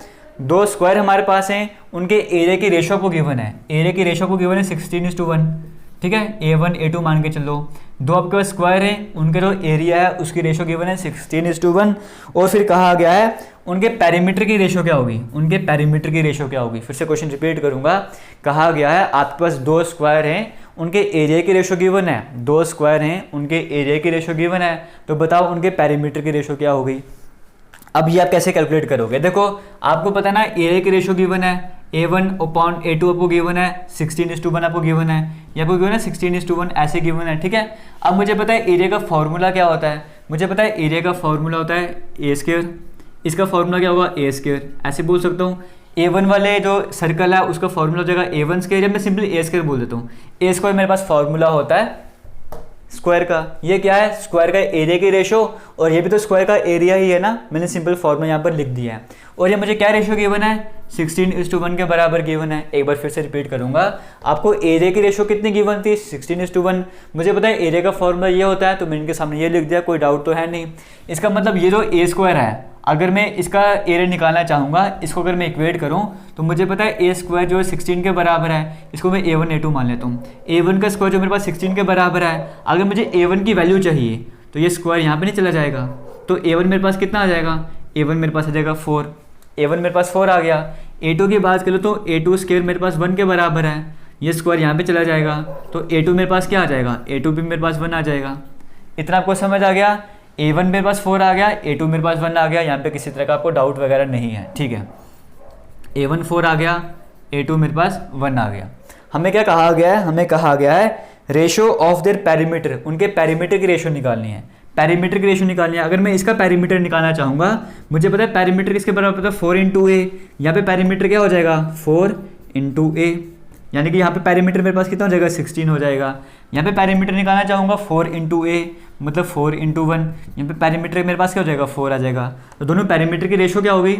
दो स्क्वायर हमारे पास हैं, उनके एरिया की रेशियो को गिवन है। एरिया की रेशियो को गिवन है 16:1, ठीक है, A1 A2 मान के चलो। दो आपके पास स्क्वायर हैं, उनके जो एरिया है उसकी रेशियो गिवन है 16:1। और फिर कहा गया है उनके पेरीमीटर की रेशियो क्या होगी? उनके पेरीमीटर की रेशियो क्या होगी? फिर से क्वेश्चन रिपीट करूंगा। कहा गया है आपके पास दो स्क्वायर हैं, उनके एरिया की रेशियो गिवन है। दो स्क्वायर हैं, उनके एरिया की रेशियो गिवन है, तो बताओ उनके पेरीमीटर की रेशियो क्या होगी? अब ये आप कैसे कैलकुलेट करोगे? देखो आपको पता है ना, एरिया की रेशियो गिवन है, A1/A2 आपको गिवन है, 16:1 आपको गिवन है, ये आपको गिवन है 16:1 ऐसे गिवन है, ठीक है। अब मुझे पता है एरिया का फॉर्मूला क्या होता है, मुझे पता है एरिया का फॉर्मूला होता है A², इसका फॉर्मूला क्या होगा? A², ऐसे बोल सकता हूँ। A1 वाले जो सर्कल है उसका फॉर्मूला हो जाएगा A1², या मैं सिंपली A² बोल देता हूँ। A² मेरे पास फॉर्मूला होता है स्क्वायर का। ये क्या है? स्क्वायर का एरिया की रेशो, और ये भी तो स्क्वायर का एरिया ही है ना, मैंने सिंपल फॉर्मूला यहाँ पर लिख दिया है। और ये मुझे क्या रेशो गिवन है? 16:1 के बराबर गिवन है। एक बार फिर से रिपीट करूंगा, आपको एरिया की रेशो कितनी गिवन थी? 16:1। मुझे पता है एरिया का फॉर्मूला ये होता है, तो मैंने इनके सामने ये लिख दिया, कोई डाउट तो है नहीं। इसका मतलब ये जो A² है, अगर मैं इसका एरिया निकालना चाहूँगा, इसको अगर मैं इक्वेट करूँ, तो मुझे पता है A² जो है 16 के बराबर है, इसको मैं A1 A2 मान लेता हूँ। A1 का स्क्वायर जो मेरे पास 16 के बराबर है, अगर मुझे A1 की वैल्यू चाहिए तो ये स्क्वायर यहाँ पे नहीं चला जाएगा, तो A1 मेरे पास कितना आ जाएगा? A1 मेरे पास आ जाएगा 4। A1 मेरे पास 4 आ गया। A2 की बात करो तो A2² मेरे पास 1 के बराबर है, ये स्क्वायर यहाँ पे चला जाएगा, तो A2 मेरे पास क्या आ जाएगा? A2 भी मेरे पास 1 आ जाएगा। इतना आपको समझ आ गया? A1 मेरे पास 4 आ गया, A2 मेरे पास 1 आ गया, यहाँ पे किसी तरह का आपको डाउट वगैरह नहीं है, ठीक है। A1 4 आ गया, A2 मेरे पास 1 आ गया। हमें क्या कहा गया है? हमें कहा गया है रेशो ऑफ देयर पेरीमीटर, उनके पेरीमीटर की रेशो निकालनी है। पेरीमीटर की रेशो निकालनी है। अगर मैं इसका पेरीमीटर निकालना चाहूँगा, मुझे पता है पेरीमीटर किसके बराबर होता है? 4 × A। यहाँ पे पेरीमीटर क्या हो जाएगा? 4 × A, यानी कि यहाँ पे पेरीमीटर मेरे पास कितना हो जाएगा? 16 हो जाएगा। यहाँ पे पेरीमीटर निकालना चाहूँगा 4 × A, मतलब 4 × 1। यहाँ पे पेरीमीटर मेरे पास क्या हो जाएगा? 4 आ जाएगा। तो दोनों पेरीमीटर की रेशो क्या हो गई?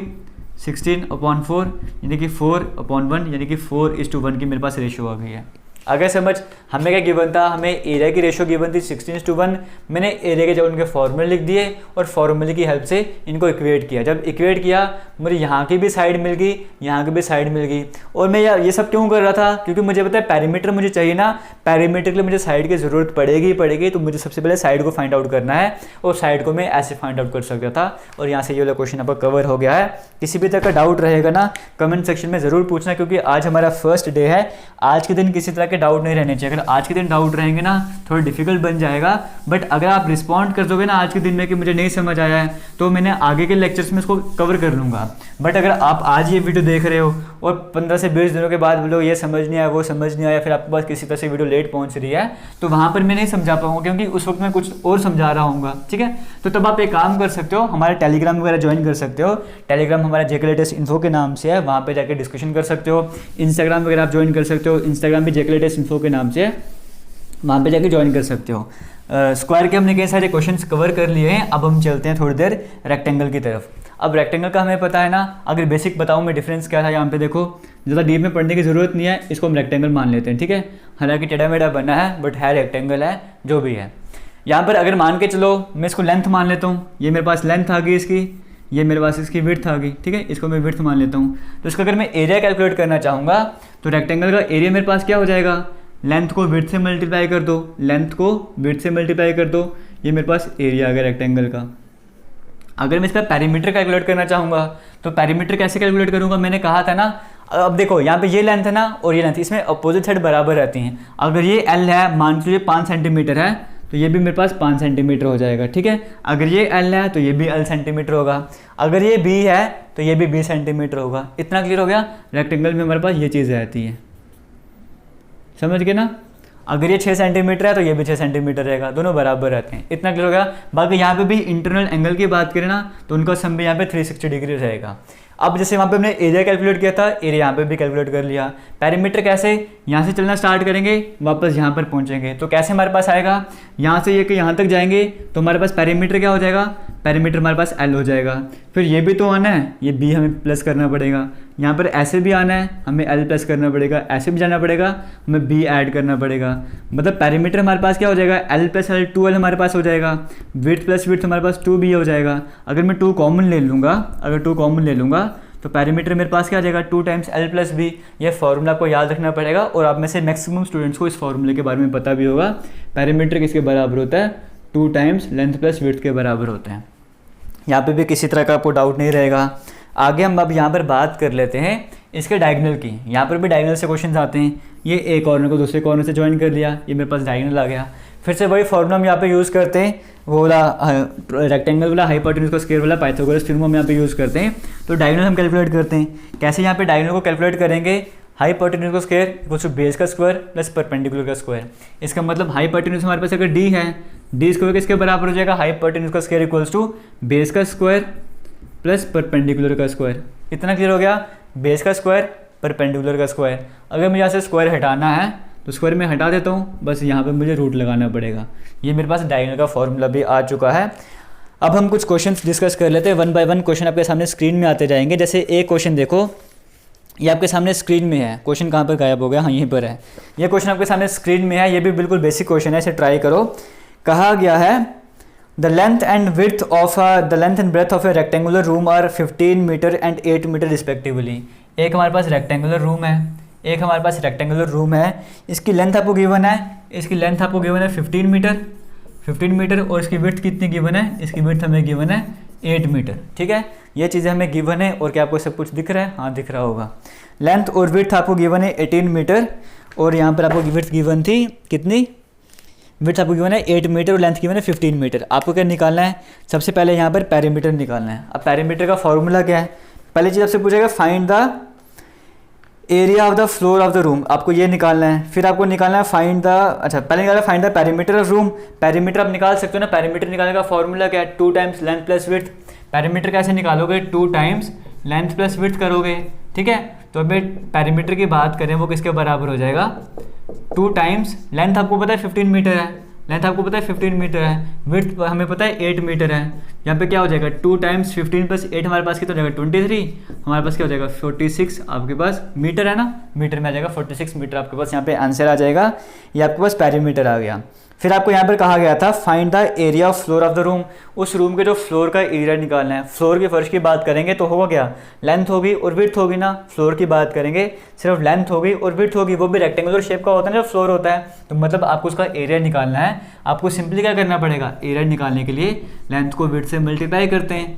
16/4, यानी कि 4/1, यानी कि 4:1 की मेरे पास रेशो आ गई है। अगर समझ, हमें क्या गिवन था? हमें एरिया की रेशो गिवन थी 16:1। मैंने एरिया के जब उनके फॉर्मूले लिख दिए और फॉर्मूले की हेल्प से इनको इक्वेट किया। जब इक्वेट किया, मुझे यहाँ की भी साइड मिल गई, यहाँ की भी साइड मिल गई। और मैं ये सब क्यों कर रहा था? क्योंकि मुझे पता है पेरीमीटर मुझे चाहिए ना, पेरीमीटर के लिए मुझे साइड की ज़रूरत पड़ेगी, तो मुझे सबसे पहले साइड को फाइंड आउट करना है, और साइड को मैं ऐसे फाइंड आउट कर सकता था। और यहाँ से ये वाला क्वेश्चन आपका कवर हो गया है। किसी भी तरह का डाउट रहेगा ना, कमेंट सेक्शन में ज़रूर पूछना, क्योंकि आज हमारा फर्स्ट डे है। आज के दिन किसी तरह के डाउट नहीं रहने चाहिए। अगर आज के दिन डाउट रहेंगे ना, थोड़ा डिफिकल्ट बन जाएगा। बट अगर आप रिस्पॉन्ड कर दोगे ना आज के दिन में कि मुझे नहीं समझ आया है, तो मैंने आगे के लेक्चर्स में इसको कवर कर लूँगा। बट अगर आप आज ये वीडियो देख रहे हो और 15 से 20 दिनों के बाद बोलो ये समझ नहीं आया, वो समझ नहीं आया, फिर आपके पास किसी तरह से वीडियो लेट पहुँच रही है, तो वहाँ पर मैं नहीं समझा पाऊँगा, क्योंकि उस वक्त मैं कुछ और समझा रहा हूँगा, ठीक है। तो तब आप एक काम कर सकते हो, हमारे टेलीग्राम वगैरह ज्वाइन कर सकते हो। टेलीग्राम हमारा जेके लेटेस्ट इन्फो के नाम से है, वहाँ पर जाकर डिस्कशन कर सकते हो। इंस्टाग्राम वगैरह आप ज्वाइन कर सकते हो, इंस्टाग्राम भी जेके लेटेस्ट इन्फो के नाम से है, वहाँ पे जाके ज्वाइन कर सकते हो। स्क्वायर के हमने कई सारे क्वेश्चंस कवर कर लिए हैं। अब हम चलते हैं थोड़ी देर रेक्टेंगल की तरफ। अब रेक्टेंगल का हमें पता है ना, अगर बेसिक बताऊँ मैं डिफरेंस क्या था यहाँ पे देखो, ज़्यादा डीप में पढ़ने की ज़रूरत नहीं है, इसको हम रेक्टेंगल मान लेते हैं, ठीक है। हालांकि टेढ़ा मेढ़ा बना है, बट है रेक्टेंगल है, जो भी है। यहाँ पर अगर मान के चलो मैं इसको लेंथ मान लेता हूँ, ये मेरे पास लेंथ आ गई इसकी, ये मेरे पास इसकी विड्थ आ गई, ठीक है, इसको मैं विड्थ मान लेता हूँ। तो इसका अगर मैं एरिया कैलकुलेट करना चाहूँगा, तो रेक्टेंगल का एरिया मेरे पास क्या हो जाएगा? लेंथ को विड्थ से मल्टीप्लाई कर दो, लेंथ को विड्थ से मल्टीप्लाई कर दो, ये मेरे पास एरिया आ गया रेक्टेंगल का। अगर मैं इसका पेरीमीटर कैलकुलेट करना चाहूँगा तो पेरीमीटर कैसे कैलकुलेट करूँगा, मैंने कहा था ना, अब देखो यहाँ पे ये लेंथ है ना और ये लेंथ, इसमें अपोजिट साइड बराबर रहती हैं। अगर ये L है, मान लीजिए 5 सेंटीमीटर है, तो ये भी मेरे पास 5 सेंटीमीटर हो जाएगा, ठीक है। अगर ये L है तो ये भी L सेंटीमीटर होगा, अगर ये B है तो ये भी 20 सेंटीमीटर होगा। इतना क्लियर हो गया। रेक्टेंगल में हमारे पास ये चीज़ रहती है, समझ गए ना। अगर ये 6 सेंटीमीटर है तो ये भी 6 सेंटीमीटर रहेगा, दोनों बराबर रहते हैं। इतना क्लियर हो गया। बाकी यहाँ पे भी इंटरनल एंगल की बात करें ना तो उनका सम भी यहाँ पे 360 डिग्री रहेगा। अब जैसे वहाँ पे हमने एरिया कैलकुलेट किया था, एरिया यहाँ पे भी कैलकुलेट कर लिया। पेरीमीटर कैसे, यहाँ से चलना स्टार्ट करेंगे, वापस यहाँ पर पहुँचेंगे तो कैसे हमारे पास आएगा, यहाँ से ये कि यहाँ तक जाएंगे तो हमारे पास पेरीमीटर क्या हो जाएगा, पेरीमीटर हमारे पास L हो जाएगा। फिर ये भी तो आना है, ये B हमें प्लस करना पड़ेगा, यहाँ पर ऐसे भी आना है, हमें L प्लस करना पड़ेगा, ऐसे भी जाना पड़ेगा, हमें B ऐड करना पड़ेगा। मतलब पेरीमीटर हमारे पास क्या हो जाएगा, L प्लस L 2L हमारे पास हो जाएगा, विड्थ प्लस विड्थ हमारे पास 2B हो जाएगा। अगर मैं 2 कॉमन ले लूँगा, अगर 2 कॉमन ले लूँगा तो पेरीमीटर मेरे पास क्या आ जाएगा, 2 टाइम्स L प्लस B। ये फार्मूला आपको याद रखना पड़ेगा और आप में से मैक्सिमम स्टूडेंट्स को इस फार्मूले के बारे में पता भी होगा। पेरीमीटर किसके बराबर होता है, 2 टाइम्स लेंथ प्लस विड्थ के बराबर होते हैं। यहाँ पे भी किसी तरह का आपको डाउट नहीं रहेगा। आगे हम अब यहाँ पर बात कर लेते हैं इसके डायगोनल की। यहाँ पर भी डायगोनल से क्वेश्चन आते हैं। ये एक कॉर्नर को दूसरे कॉर्नर से ज्वाइन कर लिया, ये मेरे पास डायगोनल आ गया। फिर से वही फॉर्मूला हम यहाँ पे यूज़ करते हैं, वो वाला रेक्टेंगल वाला हाइपोटेन्यूज का स्क्वायर वाला पाइथागोरस थ्योरम हम यहाँ पे यूज़ करते हैं। तो डायगोनल हम कैलकुलेट करते हैं। कैसे यहाँ पे डायगोनल को कैलकुलेट करेंगे, हाइपोटेन्यूज का स्क्वायर इक्वल्स टू बेस का स्क्वायर प्लस परपेंडिकुलर का स्क्वायर। इसका मतलब हाइपोटेन्यूज हमारे पास अगर D है, D स्क्वायर किसके बराबर हो जाएगा, हाइपोटेन्यूज का स्क्वायर इक्वल्स टू बेस का स्क्वायर प्लस परपेंडिकुलर का स्क्वायर। इतना क्लियर हो गया, बेस का स्क्वायर परपेंडिकुलर का स्क्वायर। अगर मुझे यहाँ से स्क्वायर हटाना है तो स्क्वायर में हटा देता हूँ, बस यहाँ पे मुझे रूट लगाना पड़ेगा। ये मेरे पास डायगोनल का फॉर्मूला भी आ चुका है। अब हम कुछ क्वेश्चंस डिस्कस कर लेते हैं, 1 बाय 1 क्वेश्चन आपके सामने स्क्रीन में आते जाएंगे। जैसे एक क्वेश्चन देखो, ये आपके सामने स्क्रीन में है। क्वेश्चन कहाँ पर गायब हो गया, हाँ यहीं पर है। ये क्वेश्चन आपके सामने स्क्रीन में है, ये भी बिल्कुल बेसिक क्वेश्चन है, इसे ट्राई करो। कहा गया है the length and breadth of a rectangular room are 15 metre and 8 metre respectively. एक हमारे पास रेक्टेंगुलर रूम है, एक हमारे पास रेक्टेंगुलर रूम है। इसकी लेंथ आपको गिवन है, इसकी लेंथ आपको गिवन है 15 मीटर और इसकी विड्थ कितनी गिवन है, इसकी विड्थ हमें गिवन है 8 मीटर। ठीक है, ये चीज़ें हमें गिवन है। और क्या आपको सब कुछ दिख रहा है, हाँ दिख रहा होगा। लेंथ और विड्थ आपको गिवन है 18 मीटर और यहाँ पर आपको विड्थ गिवन थी कितनी, विड्थ आपको गिवन है 8 मीटर और लेंथ गिवन है 15 मीटर। आपको क्या निकालना है, सबसे पहले यहाँ पर पेरीमीटर निकालना है। अब पेरीमीटर का फॉर्मूला क्या है, पहली चीज़ आपसे पूछेगा find the area of the floor of the room, आपको ये निकालना है। फिर आपको निकालना है फाइंड द, अच्छा पहले निकालना है find the perimeter of room. Perimeter आप निकाल सकते हो ना, पेरीमीटर निकालने का फॉर्मूला क्या है, 2 times length plus width. Perimeter कैसे निकालोगे, 2 टाइम्स लेंथ प्लस विड्थ करोगे। ठीक है, तो अभी पेरीमीटर की बात करें वो किसके बराबर हो जाएगा, 2 टाइम्स लेंथ आपको पता है 15 मीटर है, लेंथ आपको पता है 15 मीटर है, विड्थ हमें पता है 8 मीटर है। यहाँ पे क्या हो जाएगा, 2 टाइम्स 15 प्लस 8 हमारे पास कितना हो जाएगा 23, हमारे पास क्या हो जाएगा 46। आपके पास मीटर है ना, मीटर में आ जाएगा 46 मीटर आपके पास यहाँ पे आंसर आ जाएगा। ये आपके पास पेरीमीटर आ गया। फिर आपको यहाँ पर कहा गया था find the area of floor of the room, उस रूम के जो फ्लोर का एरिया निकालना है। फ्लोर की फर्श की बात करेंगे तो होगा क्या, लेंथ होगी और विड्थ होगी ना। फ्लोर की बात करेंगे सिर्फ लेंथ होगी और विड्थ होगी, वो भी रेक्टेंगुलर शेप का होता है ना जो फ्लोर होता है। तो मतलब आपको उसका एरिया निकालना है। आपको सिंपली क्या करना पड़ेगा, एरिया निकालने के लिए लेंथ को विड्थ से मल्टीप्लाई करते हैं।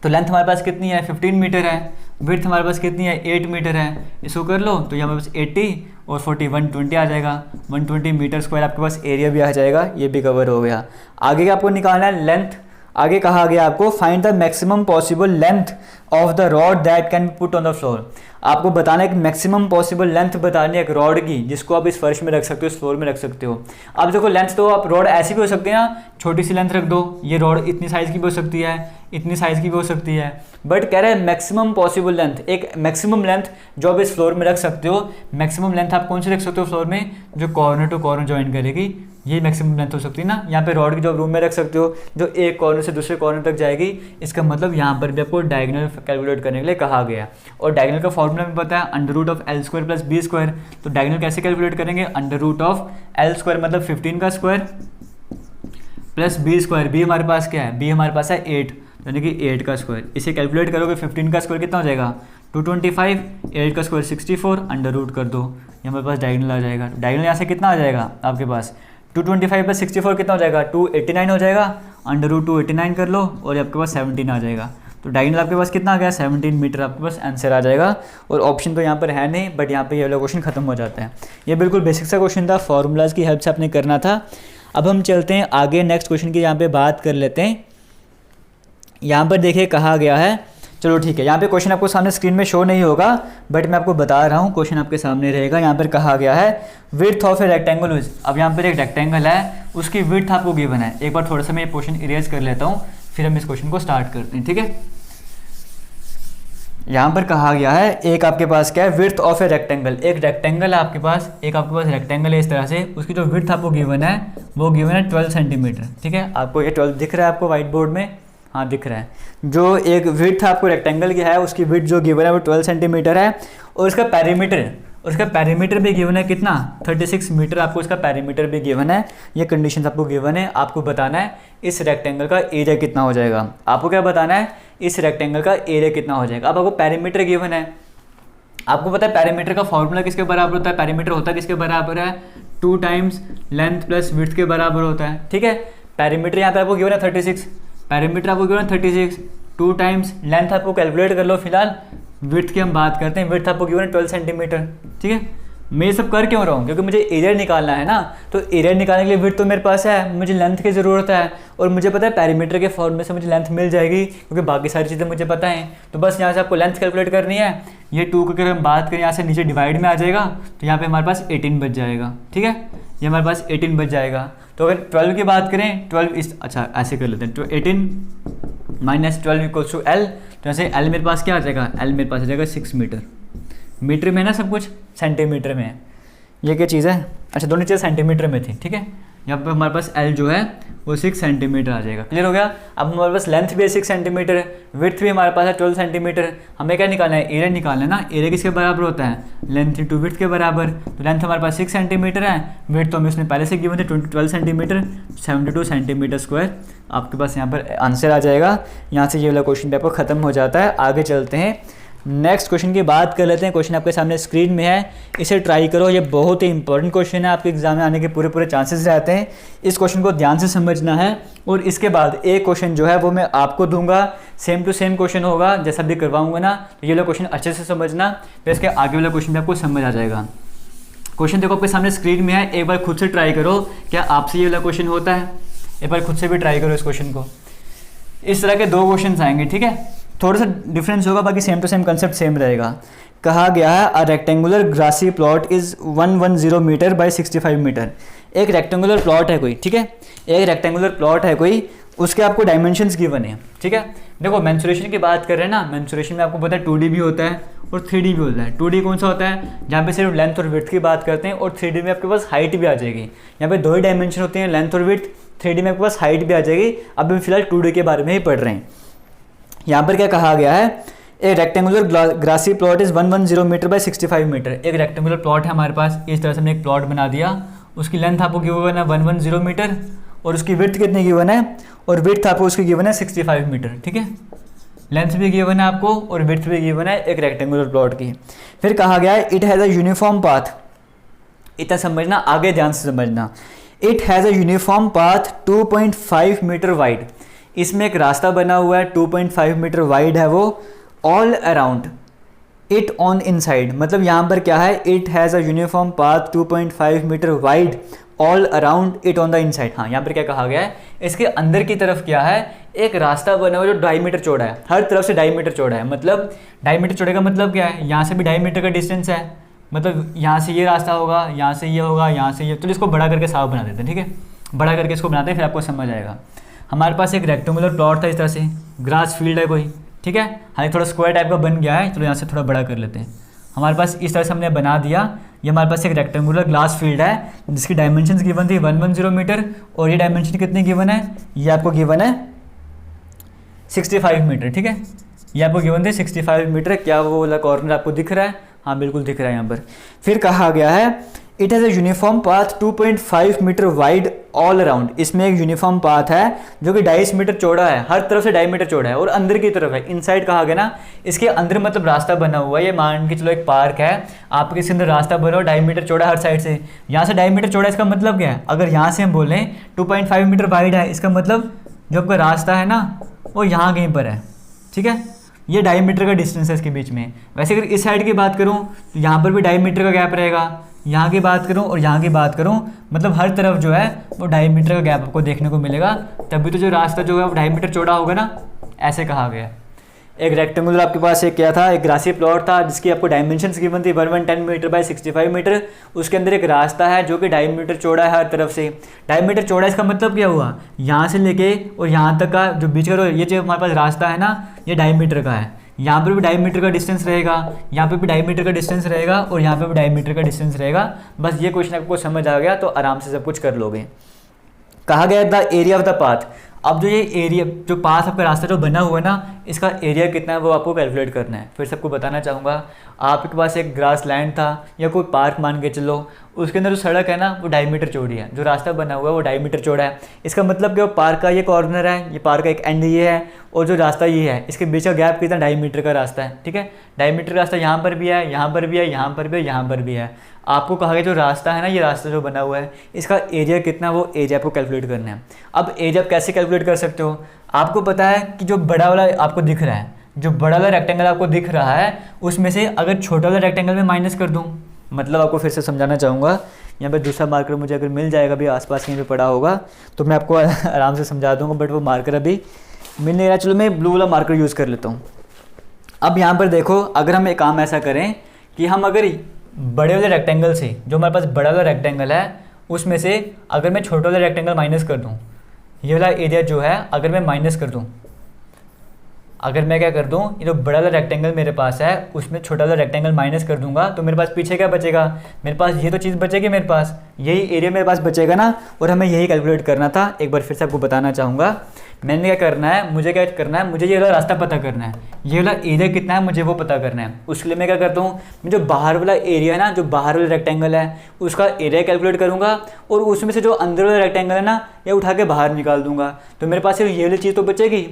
तो लेंथ हमारे पास कितनी है 15 मीटर है, विड्थ हमारे पास कितनी है 8 मीटर है। इसको कर लो तो ये हमारे पास 80 और 40 120 आ जाएगा। 120 मीटर स्क्वायर आपके पास एरिया भी आ जाएगा। ये भी कवर हो गया। आगे आपको निकालना है लेंथ। आगे कहा गया आपको find the maximum possible length of the rod that can put on the floor. आपको बताना है कि मैक्सिमम पॉसिबल लेंथ बतानी है एक रॉड की, जिसको आप इस फर्श में रख सकते हो, इस फ्लोर में रख सकते हो। अब देखो लेंथ तो आप रॉड ऐसी भी हो सकती है ना, छोटी सी लेंथ रख दो, ये रॉड इतनी साइज़ की भी हो सकती है, इतनी साइज़ की भी हो सकती है। बट कह रहा है मैक्सिमम पॉसिबल लेंथ, एक मैक्सिमम लेंथ जो आप इस फ्लोर में रख सकते हो। मैक्सिमम लेंथ आप कौन सी रख सकते हो फ्लोर में, जो कॉर्नर टू कॉर्नर ज्वाइन करेगी, ये मैक्सिमम लेंथ हो सकती है ना। यहाँ पे रॉड की जो रूम में रख सकते हो, जो एक कॉर्नर से दूसरे कॉर्नर तक जाएगी। इसका मतलब यहाँ पर भी आपको डायगोनल कैलकुलेट करने के लिए कहा गया। और डायगोनल का फॉर्मूला में पता है under root of L square plus B square. तो डायगोनल कैसे कैलकुलेट करेंगे, under root of L square मतलब 15 का square plus B square. B हमारे पास क्या है, B हमारे पास है 8, यानी कि 8 का स्क्वायर। इसे कैलकुलेट करोगे 15 का स्क्वायर कितना हो जाएगा 225, 8 का स्क्वायर 64, अंडर रूट कर दो, ये हमारे पास डायगोनल आ जाएगा। डायगोनल यहाँ से कितना आ जाएगा आपके पास, 225 + 64 कितना हो जाएगा, 289 हो जाएगा, अंडर रूट 289 कर लो और आपके पास 17 आ जाएगा। तो डायगोनल आपके पास कितना आ गया, 17 मीटर आपके पास आंसर आ जाएगा। और ऑप्शन तो यहाँ पर है नहीं, बट यहाँ पे ये वाला क्वेश्चन खत्म हो जाता है। ये बिल्कुल बेसिक सा क्वेश्चन था, फार्मूलाज की हेल्प से आपने करना था। अब हम चलते हैं आगे, नेक्स्ट क्वेश्चन की यहाँ पे बात कर लेते हैं। यहाँ पर देखिए कहा गया है, चलो ठीक है, यहाँ पे क्वेश्चन आपको सामने स्क्रीन में शो नहीं होगा, बट मैं आपको बता रहा हूँ, क्वेश्चन आपके सामने रहेगा। यहाँ पर कहा गया है width of a rectangle is, अब यहाँ पर एक रेक्टेंगल है, उसकी विड्थ आपको गिवन है। एक बार थोड़ा सा मैं ये क्वेश्चन इरेज कर लेता हूँ, फिर हम इस क्वेश्चन को स्टार्ट करते हैं, ठीक है। यहाँ पर कहा गया है एक आपके पास क्या है, विड्थ ऑफ ए रेक्टेंगल, एक रेक्टेंगल है आपके पास, एक आपके पास रेक्टेंगल है इस तरह से, उसकी जो विड्थ आपको गिवन है वो गिवन है 12 सेंटीमीटर, ठीक है। आपको ये 12 दिख रहा है आपको व्हाइट बोर्ड में, हाँ दिख रहा है। जो एक विड्थ आपको रेक्टेंगल की है, उसकी विड्थ जो गिवन है वो 12 सेंटीमीटर है, और उसका पैरीमीटर भी गिवन है कितना, 36 मीटर आपको इसका पैरीमीटर भी गिवन है। ये कंडीशंस आपको गिवन है, आपको बताना है इस रेक्टेंगल का एरिया कितना हो जाएगा। आपको क्या बताना है, इस रेक्टेंगल का एरिया कितना हो जाएगा। अब आपको पैरीमीटर गिवन है, आपको पता है पैरीमीटर का फॉर्मूला किसके बराबर होता है, पैरीमीटर होता है किसके बराबर है, 2 टाइम्स लेंथ प्लस विड्थ के बराबर होता है, ठीक है। पैरीमीटर यहाँ पे आपको गिवन है 36, पैरीमीटर आपको गिवन है 36, 2 टाइम्स लेंथ आपको कैलकुलेट कर लो। फिलहाल विड्थ की हम बात करते हैं, विड्थ आपको गिवन है 12 सेंटीमीटर, ठीक है। मैं ये सब कर क्यों रहा हूँ, क्योंकि मुझे एरिया निकालना है ना, तो एरिया निकालने के लिए विड्थ तो मेरे पास है, मुझे लेंथ की ज़रूरत है, और मुझे पता है पैरीमीटर के फॉर्मूले से मुझे लेंथ मिल जाएगी, क्योंकि बाकी सारी चीज़ें मुझे पता है। तो बस यहाँ से आपको लेंथ कैलकुलेट करनी है। ये 2 को अगर हम बात करें यहाँ से नीचे डिवाइड में आ जाएगा, तो यहाँ पर हमारे पास 18 बच जाएगा, ठीक है। ये हमारे पास 18 बच जाएगा। तो अगर 12 की बात करें, 12 इस, अच्छा ऐसे कर लेते हैं, तो 18 - 12 = L, तो ऐसे L मेरे पास क्या आ जाएगा, L मेरे पास आ जाएगा 6 मीटर। मीटर में है ना सब कुछ, सेंटीमीटर में है, ये क्या चीज़ है, अच्छा दोनों चीज़ें सेंटीमीटर में थी, ठीक है। यहाँ पे हमारे पास L जो है वो 6 सेंटीमीटर आ जाएगा, क्लियर हो गया। अब हमारे पास लेंथ भी है 6 सेंटीमीटर, विड्थ भी हमारे पास है 12 सेंटीमीटर। हमें क्या निकालना है, एरिया निकालना है ना। एरिया किसके बराबर होता है, लेंथ इंटू विड्थ के बराबर। तो लेंथ हमारे पास 6 सेंटीमीटर है, विड्थ तो हमें उसने पहले से गिवन थे 12 सेंटीमीटर, 72 सेंटीमीटर स्क्वायर आपके पास यहाँ पर आंसर आ जाएगा। यहाँ से ये वाला क्वेश्चन पेपर खत्म हो जाता है। आगे चलते हैं, नेक्स्ट क्वेश्चन की बात कर लेते हैं। क्वेश्चन आपके सामने स्क्रीन में है, इसे ट्राई करो, ये बहुत ही इंपॉर्टेंट क्वेश्चन है, आपके एग्जाम में आने के पूरे चांसेस रहते हैं। इस क्वेश्चन को ध्यान से समझना है, और इसके बाद एक क्वेश्चन जो है वो मैं आपको दूंगा, सेम टू सेम क्वेश्चन होगा जैसा भी करवाऊंगा ना। तो ये वाला क्वेश्चन अच्छे से समझना, फिर इसके आगे वाला क्वेश्चन भी आपको समझ आ जाएगा। क्वेश्चन देखो आपके सामने स्क्रीन में है, एक बार खुद से ट्राई करो, क्या आपसे ये वाला क्वेश्चन होता है। एक बार खुद से भी ट्राई करो इस क्वेश्चन को। इस तरह के 2 क्वेश्चन आएंगे, ठीक है, थोड़ा सा डिफरेंस होगा, बाकी same to same concept same रहेगा। कहा गया है a rectangular grassy plot is 110 metre by 65 metre. एक रेक्टेंगुलर प्लॉट है कोई, ठीक है, एक रेक्टेंगुलर प्लॉट है कोई, उसके आपको डायमेंशंस गिवन है, ठीक है। देखो मेंसुरेशन की बात कर रहे हैं ना, मेंसुरेशन में आपको पता है 2D भी होता है और 3D भी होता है। 2D कौन सा होता है, जहाँ पे सिर्फ लेंथ और विड्थ की बात करते हैं, और 3D में आपके पास हाइट भी आ जाएगी। यहाँ पे 2 ही डायमेंशन होते हैं, लेंथ और विड्थ। 3D में आपके पास हाइट भी आ जाएगी। अब हम फिलहाल 2D के बारे में ही पढ़ रहे हैं। यहाँ पर क्या कहा गया है, एक rectangular grassy plot is 110 metre by 65 metre. एक रेक्टेंगुलर प्लॉट है हमारे पास, इस तरह से हमने एक प्लॉट बना दिया, उसकी लेंथ आपको गिवन है 110 मीटर, और उसकी विड्थ कितनी गिवन है, और विड्थ आपको उसकी गिवन है 65 मीटर, ठीक है। लेंथ भी गिवन है आपको और विड्थ भी गिवन है एक रेक्टेंगुलर प्लॉट की। फिर कहा गया है it has a uniform path, इतना समझना, आगे ध्यान से समझना। It has a uniform path 2.5 metre wide, इसमें एक रास्ता बना हुआ है 2.5 मीटर वाइड है वो, all around it on inside. मतलब यहाँ पर क्या है, it has a uniform path 2.5 metre wide all around it on the inside. हाँ, यहाँ पर क्या कहा गया है, इसके अंदर की तरफ क्या है, एक रास्ता बना हुआ जो 2.5 मीटर चौड़ा है, हर तरफ से 2.5 मीटर चौड़ा है। मतलब 2.5 मीटर चौड़े का मतलब क्या है, यहाँ से भी 2.5 मीटर का डिस्टेंस है, मतलब यहाँ से ये रास्ता होगा, यहाँ से ये होगा, यहाँ से ये। तो इसको बड़ा करके साफ बना देते हैं, ठीक है, बड़ा करके इसको बनाते हैं, फिर आपको समझ आएगा। हमारे पास एक रेक्टेंगुलर प्लॉट था इस तरह से, ग्रास फील्ड है कोई, ठीक है, हालांकि थोड़ा स्क्वायर टाइप का बन गया है, चलो यहाँ से थोड़ा बड़ा कर लेते हैं। हमारे पास इस तरह से हमने बना दिया, ये हमारे पास एक रेक्टेंगुलर ग्लास फील्ड है जिसकी डायमेंशंस गिवन थी 110 मीटर, और ये डायमेंशन कितनी गिवन है, ये आपको गिवन है 65 मीटर, ठीक है, ये आपको गिवन थे 65 मीटर। क्या वो वाला कॉर्नर आपको दिख रहा है, हाँ बिल्कुल दिख रहा है यहाँ पर। फिर कहा गया है it has a uniform path 2.5 metre wide all around. इसमें एक यूनिफॉर्म पाथ है जो कि 2.5 मीटर चौड़ा है, हर तरफ से 2.5 मीटर चौड़ा है और अंदर की तरफ है। इनसाइड कहा गया ना, इसके अंदर मतलब रास्ता बना हुआ है। ये मान के चलो एक पार्क है, आपके इसके अंदर रास्ता बना हुआ 2.5 मीटर चौड़ा हर साइड से। यहाँ से 2.5 मीटर चौड़ा, इसका मतलब क्या है? अगर यहाँ से हम बोलें 2.5 मीटर वाइड है, इसका मतलब जो आपका रास्ता है ना वो यहाँ कहीं पर है, ठीक है। ये 2.5 मीटर का डिस्टेंस है इसके बीच में। वैसे अगर इस साइड की बात करूँ तो यहाँ पर भी 2.5 मीटर का गैप रहेगा। यहाँ की बात करूँ और यहाँ की बात करूँ, मतलब हर तरफ जो है वो 2.5 मीटर का गैप आपको देखने को मिलेगा। तभी तो जो रास्ता जो है वो 2.5 मीटर चौड़ा होगा ना, ऐसे कहा गया। एक रेक्टेंगुलर आपके पास एक क्या था, एक ग्रासी प्लॉट था जिसकी आपको डायमेंशंस गिवन थी 110 मीटर बाय 65 मीटर। उसके अंदर एक रास्ता है जो कि 2.5 मीटर चौड़ा है हर तरफ से। 2.5 मीटर चौड़ा, इसका मतलब क्या हुआ? यहाँ से लेके और यहाँ तक का जो बीच का ये जो हमारे पास रास्ता है ना, ये 2.5 मीटर का है। यहाँ पर भी 2.5 मीटर का डिस्टेंस रहेगा, यहाँ पे भी 2.5 मीटर का डिस्टेंस रहेगा और यहाँ पे भी 2.5 मीटर का डिस्टेंस रहेगा। बस ये क्वेश्चन आपको समझ आ गया तो आराम से सब कुछ कर लोगे। कहा गया the area of the path. अब जो ये एरिया, जो पाथ आपका रास्ता जो बना हुआ है ना, इसका एरिया कितना है वो आपको कैलकुलेट करना है। फिर सबको बताना चाहूँगा, आपके पास एक ग्रास लैंड था या कोई पार्क मान के चलो, उसके अंदर जो सड़क है ना वो 2.5 मीटर चौड़ी है, जो रास्ता बना हुआ है वो 2.5 मीटर चौड़ा है। इसका मतलब कि वो पार्क का ये कॉर्नर है, ये पार्क का एक एंड ये है और जो रास्ता ये है, इसके बीच का गैप कितना? 2.5 मीटर का रास्ता है, ठीक है। 2.5 मीटर का रास्ता यहाँ पर भी है, यहाँ पर भी है, यहाँ पर भी है, यहाँ पर भी है। आपको कहा गया जो रास्ता है ना, ये रास्ता जो बना हुआ है, इसका एरिया कितना, वो एरिया आपको कैलकुलेट करना है। अब एरिया आप कैसे कैलकुलेट कर सकते हो? आपको पता है कि जो बड़ा वाला आपको दिख रहा है, जो बड़ा वाला रेक्टेंगल आपको दिख रहा है, उसमें से अगर छोटा वाला रेक्टेंगल में माइनस कर दूँ, मतलब आपको फिर से समझाना चाहूँगा। यहाँ पे दूसरा मार्कर मुझे अगर मिल जाएगा भी आसपास कहीं पे पड़ा होगा तो मैं आपको आराम से समझा दूँगा, बट वो मार्कर अभी मिल नहीं रहा। चलो मैं ब्लू वाला मार्कर यूज़ कर लेता हूँ। अब यहाँ पर देखो, अगर हम एक काम ऐसा करें कि हम अगर बड़े वाले रेक्टेंगल से, जो हमारे पास बड़ा वाला रेक्टेंगल है, उसमें से अगर मैं छोटा वाला रेक्टेंगल माइनस कर दूँ, ये वाला एरिया जो है अगर मैं माइनस कर दूँ, अगर मैं क्या कर दूँ, ये जो बड़ा वाला रेक्टेंगल मेरे पास है उसमें छोटा वाला रेक्टेंगल माइनस कर दूंगा, तो मेरे पास पीछे क्या बचेगा? मेरे पास ये तो चीज़ बचेगी, मेरे पास यही एरिया मेरे पास बचेगा ना। और हमें यही कैलकुलेट करना था। एक बार फिर से आपको बताना चाहूँगा, मैंने क्या करना है, मुझे क्या करना है, मुझे ये वाला रास्ता पता करना है, ये वाला एरिया कितना है मुझे वो पता करना है। उसके लिए मैं क्या करता हूँ, मैं जो बाहर वाला एरिया है ना, जो बाहर वाला रेक्टेंगल है, उसका एरिया कैलकुलेट करूँगा और उसमें से जो अंदर वाला रेक्टेंगल है ना, ये उठा के बाहर निकाल दूंगा। तो मेरे पास सिर्फ ये वाली चीज़ तो बचेगी,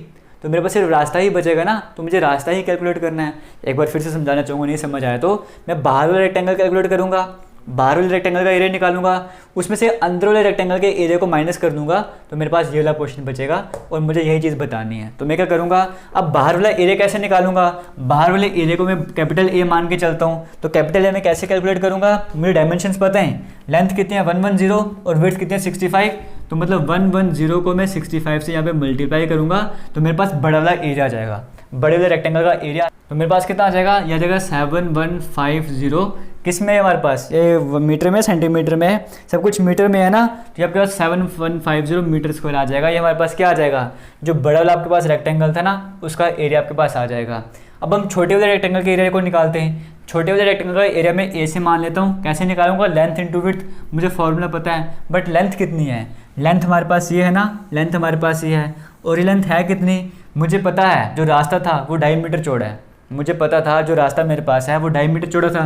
तो मेरे पास सिर्फ रास्ता ही बचेगा ना, तो मुझे रास्ता ही कैलकुलेट करना है। एक बार फिर से समझाना चाहूँगा, नहीं समझ आया तो मैं बाहर वाला रेक्टेंगल कैलकुलेट करूँगा, बाहर वाले रेक्टेंगल का एरिया निकालूंगा, उसमें से अंदर वाले रेक्टेंगल के एरिया को माइनस कर दूंगा, तो मेरे पास ये वाला पोर्शन बचेगा और मुझे यही चीज़ बतानी है। तो मैं क्या करूँगा, अब बाहर वाला एरिया कैसे निकालूंगा? बाहर वाले एरिया को मैं कैपिटल ए मान के चलता हूँ, तो कैपिटल ए में कैसे कैलकुलेट करूँगा? मुझे डायमेंशंस पता हैं, लेंथ कितनी है 110 और विड्थ कितनी है 65, तो मतलब 110 को मैं 65 से यहाँ पे मल्टीप्लाई करूँगा तो मेरे पास बड़ा वाला एरिया आ जाएगा। बड़े वाले रेक्टेंगल का एरिया तो मेरे पास कितना आ जाएगा? यह आ जाएगा 7150। किस में है हमारे पास? ये मीटर में, सेंटीमीटर में है, सब कुछ मीटर में है ना, तो आपके पास 7150 मीटर स्क्वायर आ जाएगा। ये हमारे पास क्या आ जाएगा? जो बड़ा वाला आपके पास रेक्टेंगल था ना, उसका एरिया आपके पास आ जाएगा। अब हम छोटे वाले रेक्टेंगल के एरिया को निकालते हैं। छोटे वाले रेक्टेंगल का एरिया में ए से मान लेता हूँ। कैसे निकालूंगा? लेंथ इंटू विड्थ, मुझे फॉर्मूला पता है, बट लेंथ कितनी है? लेंथ हमारे पास ये है ना, लेंथ हमारे पास ये है, और ये लेंथ है कितनी? मुझे पता है जो रास्ता था वो 2.5 मीटर चौड़ा है। मुझे पता था जो रास्ता मेरे पास है वो 2.5 मीटर चौड़ा था,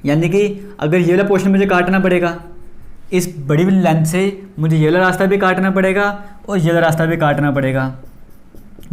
यानी कि अगर ये वाला पोर्शन मुझे काटना पड़ेगा, इस बड़ी वाली लेंथ से मुझे ये वाला रास्ता भी काटना पड़ेगा और ये वाला रास्ता भी काटना पड़ेगा।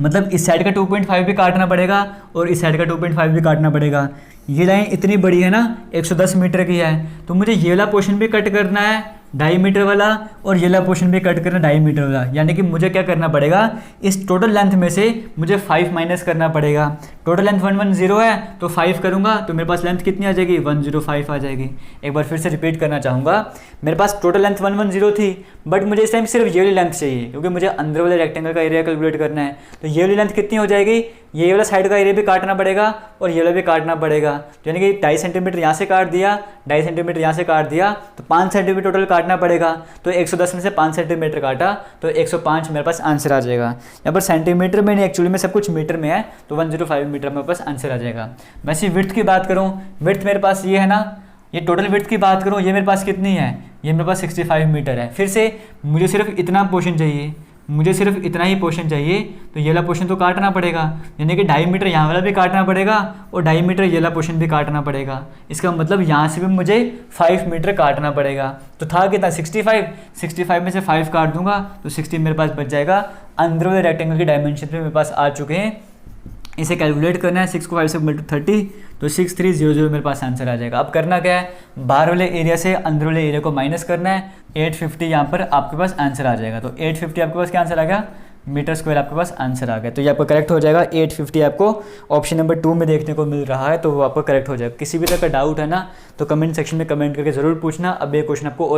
मतलब इस साइड का 2.5 भी काटना पड़ेगा और इस साइड का 2.5 भी काटना पड़ेगा। ये लाइन इतनी बड़ी है ना, 110 मीटर की है, तो मुझे ये वाला पोर्शन भी कट करना है 2.5 मीटर वाला और ये वाला पोर्शन भी कट करना 2.5 मीटर वाला। यानी कि मुझे क्या करना पड़ेगा, इस टोटल लेंथ में से मुझे 5 माइनस करना पड़ेगा। टोटल लेंथ 110 है तो 5 करूँगा तो मेरे पास लेंथ कितनी आ जाएगी? 105 आ जाएगी। एक बार फिर से रिपीट करना चाहूँगा, मेरे पास टोटल लेंथ 110 थी, बट मुझे इस टाइम सिर्फ ये वाली लेंथ चाहिए क्योंकि मुझे अंदर वाले रेक्टेंगल का एरिया कैलकुलेट करना है। तो ये वाली लेंथ कितनी हो जाएगी? ये वाला साइड का एरिया भी काटना पड़ेगा और ये वाला भी काटना पड़ेगा, यानी कि 2.5 सेंटीमीटर यहाँ से काट दिया, 2.5 सेंटीमीटर यहाँ से काट दिया, तो 5 सेंटीमीटर टोटल काटना पड़ेगा। तो 110 में से 5 सेंटीमीटर काटा तो 105 मेरे पास आंसर आ जाएगा। यहाँ पर सेंटीमीटर में नहीं, एक्चुअली में सब कुछ मीटर में है, तो 105 मीटर मेरे पास आंसर आ जाएगा। वैसे विड्थ की बात करूँ, विड्थ मेरे पास ये है ना, ये टोटल विड्थ की बात करूँ, ये मेरे पास कितनी है? ये मेरे पास 65 मीटर है। फिर से मुझे सिर्फ इतना पोर्शन चाहिए, मुझे सिर्फ इतना ही पोर्शन चाहिए, तो ये वाला पोर्शन तो काटना पड़ेगा, यानी कि 2.5 मीटर यहाँ वाला भी काटना पड़ेगा और 2.5 मीटर ये वाला पोर्शन भी काटना पड़ेगा। इसका मतलब यहाँ से भी मुझे 5 मीटर काटना पड़ेगा। तो था कितना 65 में से 5 काट दूंगा तो 60 मेरे पास बच जाएगा। अंदर वाले रेक्टेंगल के डायमेंशन पे मेरे पास आ चुके हैं। इसे कैलकुलेट करना है, 6 को 5 से मल्टीप्लाई 30 तो 6300 मेरे पास आंसर आ जाएगा। अब करना क्या है, बाहर वाले एरिया से अंदर वाले एरिया को माइनस करना है। 850 यहाँ पर आपके पास आंसर आ जाएगा। तो 850 आपके पास क्या आंसर आ गया, मीटर स्क्वायर आपके पास आंसर आ गया। तो ये आपका करेक्ट हो जाएगा। 850 आपको ऑप्शन नंबर 2 में देखने को मिल रहा है, तो वो आपको करेक्ट हो जाएगा। किसी भी तरह का डाउट है ना तो कमेंट सेक्शन में कमेंट करके ज़रूर पूछना। अब एक क्वेश्चन आपको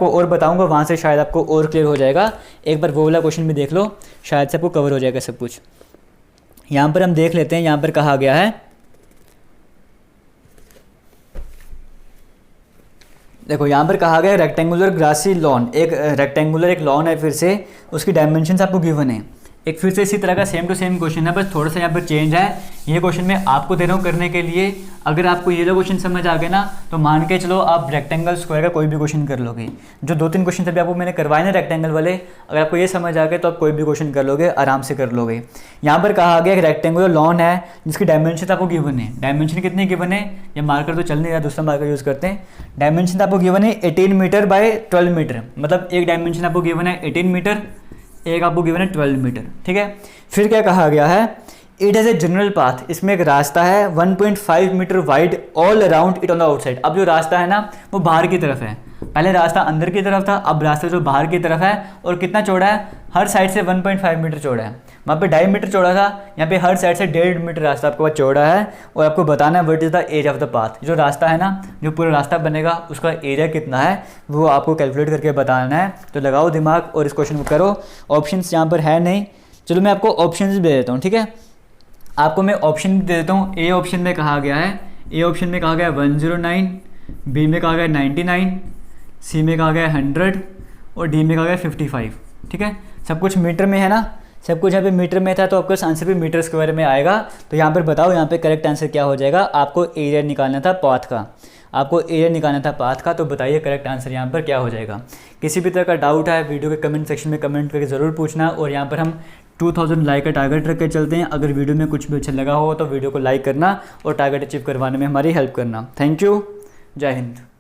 और बताऊंगा, वहाँ से शायद आपको और क्लियर हो जाएगा। एक बार वो वाला क्वेश्चन भी देख लो, शायद से आपको कवर हो जाएगा सब कुछ। यहाँ पर हम देख लेते हैं, यहाँ पर कहा गया है, देखो यहाँ पर कहा गया रेक्टेंगुलर ग्रासी लॉन, एक रेक्टेंगुलर एक लॉन है, फिर से उसकी डायमेंशंस आपको गिवन है। एक फिर से इसी तरह का सेम टू सेम क्वेश्चन है, बस थोड़ा सा यहाँ पर चेंज है। ये क्वेश्चन मैं आपको दे रहा हूँ करने के लिए। अगर आपको ये जो क्वेश्चन समझ आ गया ना तो मान के चलो आप रेक्टेंगल स्क्वायर का कोई भी क्वेश्चन कर लोगे। जो 2-3 क्वेश्चन अभी आपको मैंने करवाए ना रेक्टेंगल वाले, अगर आपको ये समझ आ गए तो आप कोई भी क्वेश्चन कर लोगे, आराम से कर लोगे। यहाँ पर कहा गया एक रेक्टेंगुलर लॉन है जिसकी डायमेंशन आपको गिवन है। डायमेंशन कितनी गिवन है, ये मार्कर तो चल नहीं रहा, दूसरा मार्कर यूज़ करते हैं। डायमेंशन आपको गिवन है 18 मीटर बाय 12 मीटर, मतलब एक डायमेंशन आपको गिवन है 18 मीटर, एक आपको गिवन है 12 मीटर, ठीक है। फिर क्या कहा गया है, it has a general path, इसमें एक रास्ता है 1.5 metre wide all around it on the outside. अब जो रास्ता है ना वो बाहर की तरफ है, पहले रास्ता अंदर की तरफ था, अब रास्ता जो बाहर की तरफ है। और कितना चौड़ा है, हर साइड से 1.5 मीटर चौड़ा है। वहाँ पे 2.5 मीटर चौड़ा था, यहाँ पे हर साइड से 1.5 मीटर रास्ता आपके पास चौड़ा है। और आपको बताना है what is the area of the path, जो रास्ता है ना, जो पूरा रास्ता बनेगा उसका एरिया कितना है वो आपको कैलकुलेट करके बताना है। तो लगाओ दिमाग और इस क्वेश्चन को करो। ऑप्शंस यहाँ पर है नहीं, चलो मैं आपको ऑप्शंस दे देता हूँ, ठीक है। आपको मैं ऑप्शन दे देता हूँ। ए ऑप्शन में कहा गया है, 109, बी में कहा गया 99, सी में कहा गया 100 और डी में कहा गया 55, ठीक है। सब कुछ मीटर में है ना, सब कुछ यहाँ पे मीटर में था, तो आपका आंसर भी मीटर स्क्वायर में आएगा। तो यहाँ पर बताओ यहाँ पे करेक्ट आंसर क्या हो जाएगा। आपको एरिया निकालना था पाथ का, तो बताइए करेक्ट आंसर यहाँ पर क्या हो जाएगा। किसी भी तरह का डाउट है वीडियो के कमेंट सेक्शन में कमेंट करके ज़रूर पूछना। और यहाँ पर हम 2000 लाइक का टारगेट रख के चलते हैं। अगर वीडियो में कुछ भी अच्छा लगा हो तो वीडियो को लाइक करना और टारगेट अचीव करवाने में हमारी हेल्प करना। थैंक यू, जय हिंद।